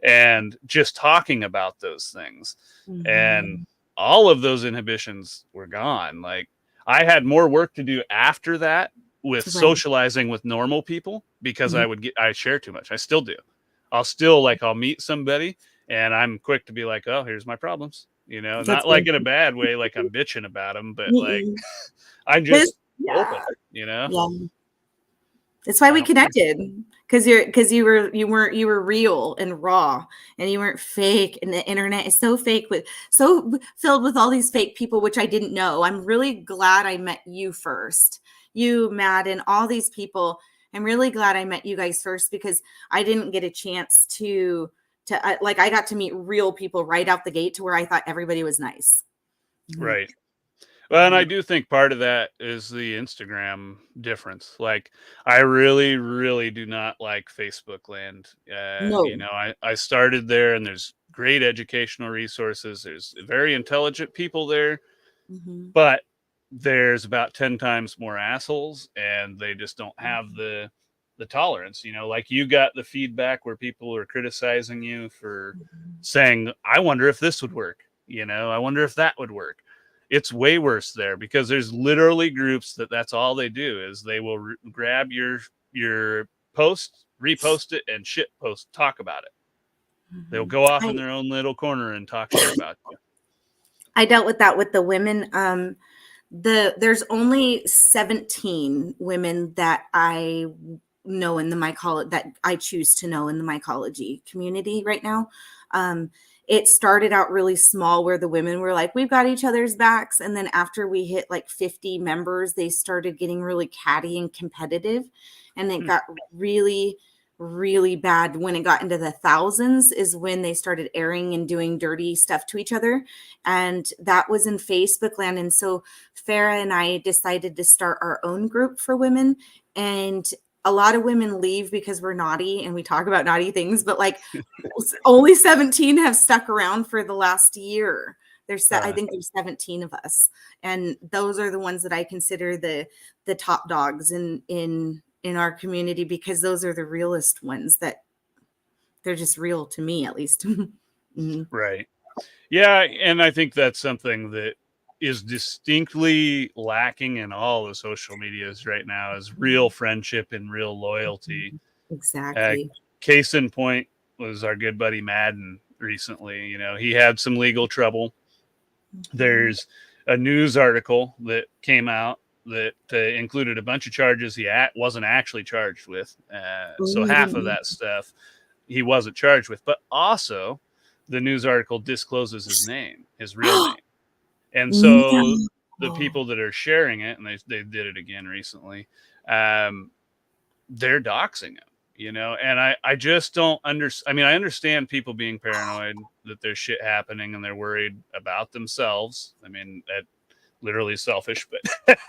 and just talking about those things. Mm-hmm. And all of those inhibitions were gone. Like I had more work to do after that with socializing with normal people because I share too much. I still do. I'll meet somebody and I'm quick to be like, oh, here's my problems, not like in a bad way, like I'm bitching about them, but like I'm just open, Yeah. That's why we connected, because you were real and raw, and you weren't fake. And the internet is so filled with all these fake people, which I didn't know. I'm really glad I met you first, you, Matt, and all these people. I'm really glad I met you guys first, because I didn't get a chance to I got to meet real people right out the gate, to where I thought everybody was nice. Right. Well, and I do think part of that is the Instagram difference. Like, I really, really do not like Facebook land. No. I started there, and there's great educational resources. There's very intelligent people there, but there's about 10 times more assholes, and they just don't have the tolerance. Like you got the feedback where people are criticizing you for saying, I wonder if this would work. I wonder if that would work. It's way worse there, because there's literally groups that's all they do is they will grab your post, repost it, and shit post, talk about it. They'll go off in their own little corner and talk shit about you. I dealt with that with the women. There's only 17 women that I know in the mycology, that I choose to know in the mycology community right now. It started out really small, where the women were like, we've got each other's backs. And then after we hit like 50 members, they started getting really catty and competitive. And it got really, really bad. When it got into the thousands is when they started airing and doing dirty stuff to each other. And that was in Facebook land. And so Farah and I decided to start our own group for women. And a lot of women leave because we're naughty and we talk about naughty things, but like only 17 have stuck around for the last year. I think there's 17 of us. And those are the ones that I consider the top dogs in our community, because those are the realest ones, that they're just real to me, at least. Right. Yeah. And I think that's something that is distinctly lacking in all the social medias right now, is real friendship and real loyalty. Exactly. Case in point was our good buddy Madden recently. He had some legal trouble. There's a news article that came out that included a bunch of charges he wasn't actually charged with. So half of that stuff he wasn't charged with, but also the news article discloses his name, his real name. And so the people that are sharing it, and they did it again recently, they're doxing him, you know, and I just don't understand. I mean, I understand people being paranoid that there's shit happening and they're worried about themselves. I mean, that literally selfish, but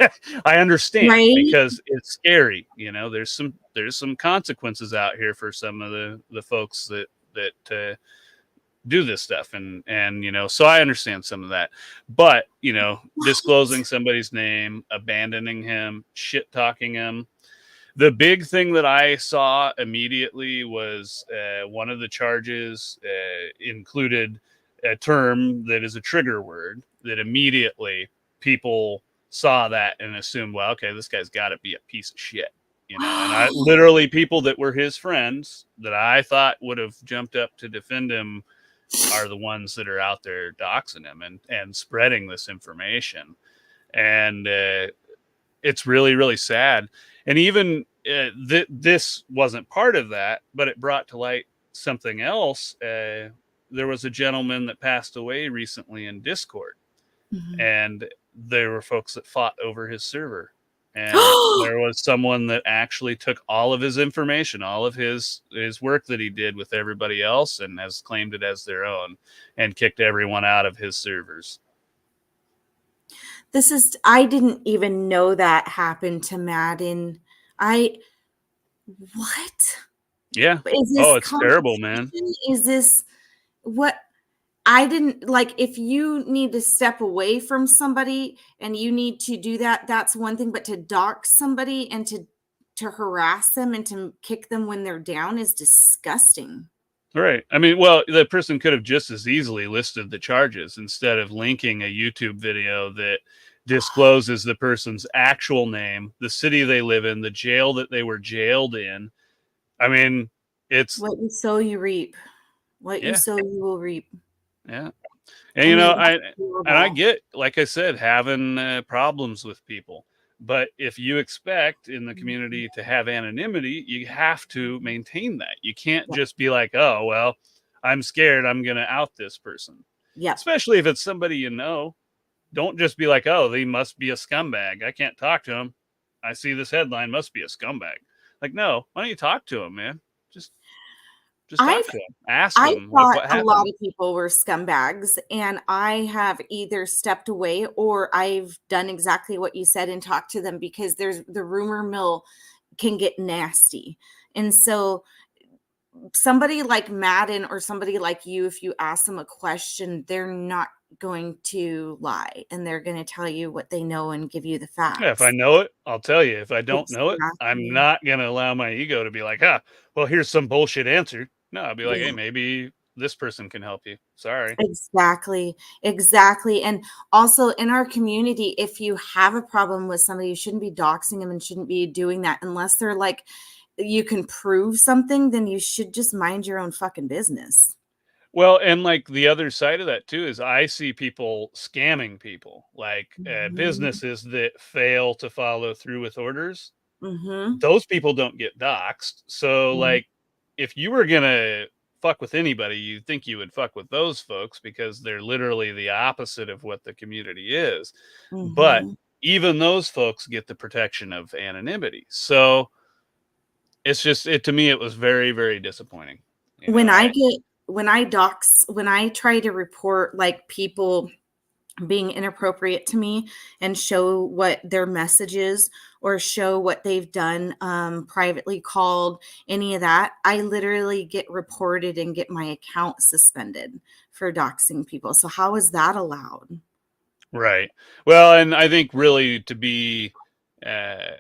I understand Right? because it's scary. You know, there's some consequences out here for some of the folks that do this stuff, and you know, so I understand some of that. But you know, disclosing somebody's name, abandoning him, shit talking him. The big thing that I saw immediately was one of the charges included a term that is a trigger word that immediately people saw that and assumed, well, okay, this guy's got to be a piece of shit, you know. And I literally, people that were his friends that I thought would have jumped up to defend him are the ones that are out there doxing him and spreading this information. And it's really, really sad. And even this wasn't part of that, but it brought to light something else. There was a gentleman that passed away recently in Discord, and there were folks that fought over his server. And there was someone that actually took all of his information, all of his work that he did with everybody else, and has claimed it as their own, and kicked everyone out of his servers. I didn't even know that happened to Madden. What? Yeah. Is this it's terrible, man. Is this what? I didn't like, if you need to step away from somebody and you need to do that, that's one thing, but to dox somebody and to harass them and to kick them when they're down is disgusting. Right. I mean, well, the person could have just as easily listed the charges instead of linking a YouTube video that discloses the person's actual name, the city they live in, the jail that they were jailed in. I mean, it's what you sow, you reap. What you sow, you will reap. Yeah. And you know, I get, like I said, having problems with people. But if you expect in the community to have anonymity, you have to maintain that. You can't just be like, oh, well, I'm scared, I'm going to out this person. Yeah. Especially if it's somebody you know. Don't just be like, oh, they must be a scumbag. I can't talk to him. I see this headline, must be a scumbag. Like, no, why don't you talk to him, man? Just talk to him. Ask him what happened. A lot of people were scumbags, and I have either stepped away or I've done exactly what you said and talked to them, because the rumor mill can get nasty. And so somebody like Madden or somebody like you, if you ask them a question, they're not going to lie, and they're going to tell you what they know and give you the facts. Yeah, if I know it, I'll tell you. If I don't know it, I'm not going to allow my ego to be like, well, here's some bullshit answer. No, I'll be like, hey, maybe this person can help you. Sorry. Exactly. And also in our community, if you have a problem with somebody, you shouldn't be doxing them and shouldn't be doing that unless they're like, you can prove something, then you should just mind your own fucking business. Well, and like the other side of that too is I see people scamming people, like businesses that fail to follow through with orders. Those people don't get doxed. So like, if you were going to fuck with anybody, you'd think you would fuck with those folks because they're literally the opposite of what the community is. But even those folks get the protection of anonymity. So it's just, to me, it was very, very disappointing. When I try to report like people being inappropriate to me and show what their message is or show what they've done, privately called, any of that, I literally get reported and get my account suspended for doxing people. So how is that allowed? Right. Well, and I think really to be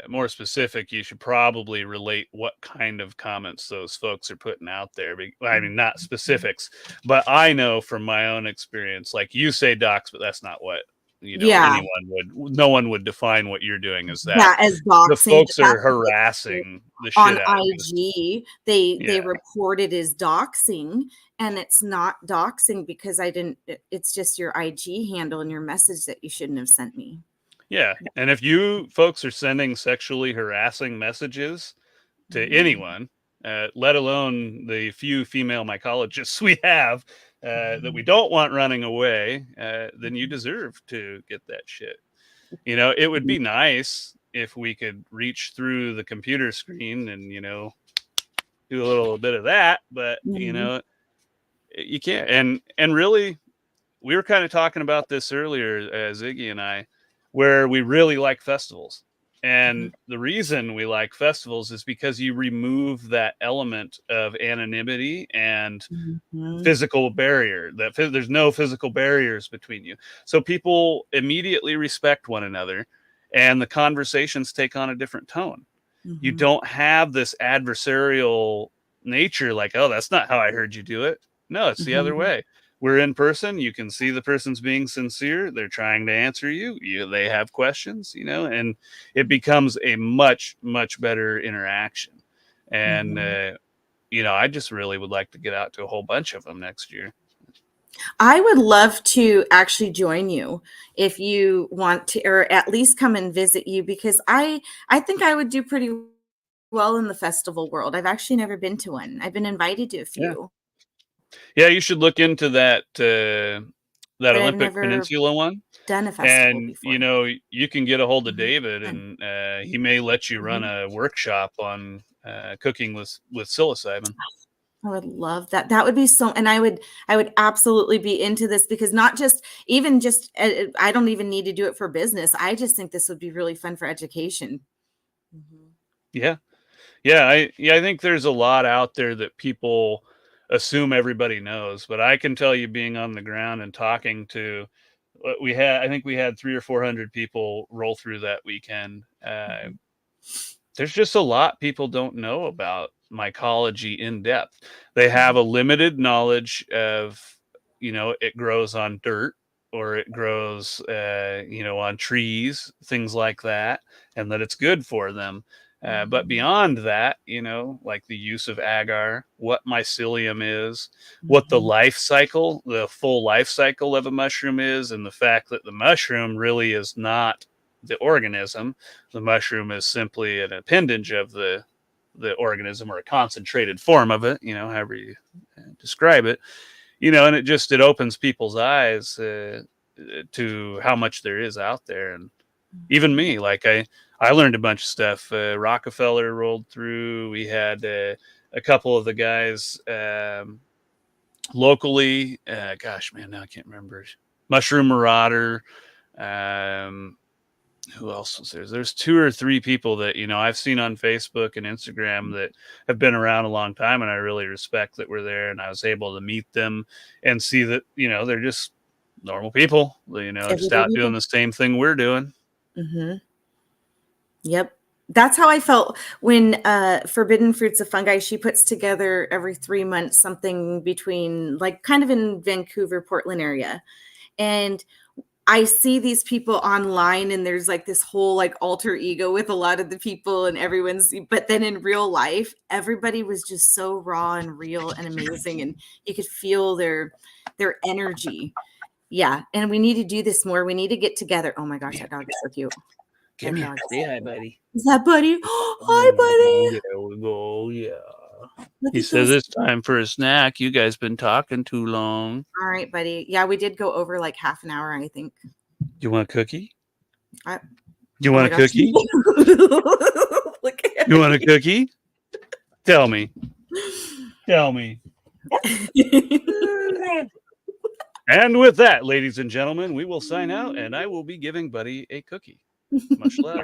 more specific, you should probably relate what kind of comments those folks are putting out there. I mean, not specifics, but I know from my own experience, like you say dox, but that's not what, anyone would, no one would define what you're doing as that. Yeah, as doxing. The folks are harassing the shit on out IG. They report it as doxing, and it's not doxing because it's just your IG handle and your message that you shouldn't have sent me. Yeah. And if you folks are sending sexually harassing messages to anyone, let alone the few female mycologists we have that we don't want running away, then you deserve to get that shit. You know, it would be nice if we could reach through the computer screen and, do a little bit of that, but Mhm. you can't. And really, we were kind of talking about this earlier, Ziggy and I, where we really like festivals. Mhm. And the reason we like festivals is because you remove that element of anonymity and Mhm. physical barrier. There's no physical barriers between you, so people immediately respect one another, and the conversations take on a different tone. You Mhm. don't have this adversarial nature, like, oh, that's not how I heard you do it. No, it's the other Mhm. way. We're in person, you can see the person's being sincere, they're trying to answer they have questions, and it becomes a much much better interaction. And Mhm. I just really would like to get out to a whole bunch of them next year. I would love to actually join you if you want to, or at least come and visit you, because I think I would do pretty well in the festival world. I've actually never been to one. I've been invited to a Yeah. few, Yeah, you should look into that but I've Olympic never Peninsula one. done a festival And before. you can get a hold of Mhm. David, And and he may let you run mhm. a workshop on cooking with psilocybin. I would love that. That would be so, and I would absolutely be into this, because not just even just I don't even need to do it for business. I just think this would be really fun for education. Mhm. Yeah. Yeah, I think there's a lot out there that people assume everybody knows, but I can tell you, being on the ground and talking to I think we had 300 or 400 people roll through that weekend. Mhm. There's just a lot people don't know about mycology in depth. They have Mhm. a limited knowledge of, it grows on dirt, or it grows, on trees, things like that, and that it's good for them. But Mhm. beyond that, like the use of agar, what mycelium is, what Mhm. the full life cycle of a mushroom is, and the fact that the mushroom really is not the organism. The mushroom is simply an appendage of the organism, or a concentrated form of it, however you describe it. And it opens people's eyes to how much there is out there. And even Mhm. me, like, I learned a bunch of stuff. Rockefeller rolled through. We had a couple of the guys locally. Gosh, man, now I can't remember. Mushroom Marauder. Um, who else was there? There's 2 or 3 people that I've seen on Facebook and Instagram that have been around a long time, and I really respect that were there. And I was able to meet them and see that they're just normal people, just Everyday out doing people. the same thing we're doing. Mhm. Yep. That's how I felt when Forbidden Fruits of Fungi, she puts together every 3 months something between, like, kind of in Vancouver, Portland area. And I see these people online, and there's like this whole like alter ego with a lot of the people, and but then in real life, everybody was just so raw and real and amazing. And you could feel their energy. Yeah. And we need to do this more. We need to get together. Oh my gosh, Yeah, that dog is so cute. come That here. dog Say hi, buddy. is that Buddy? Hi, Oh, Buddy. there we go. Yeah. Look He at says those. it's time for a snack. You guys been talking too long. All right, Buddy. Yeah, we did go over like half an hour, I think. You want a cookie? I, You oh want my a gosh. cookie? Look at You want a me. cookie? Tell me. Tell me. And with that, ladies and gentlemen, we will sign out, and I will be giving Buddy a cookie. Much love.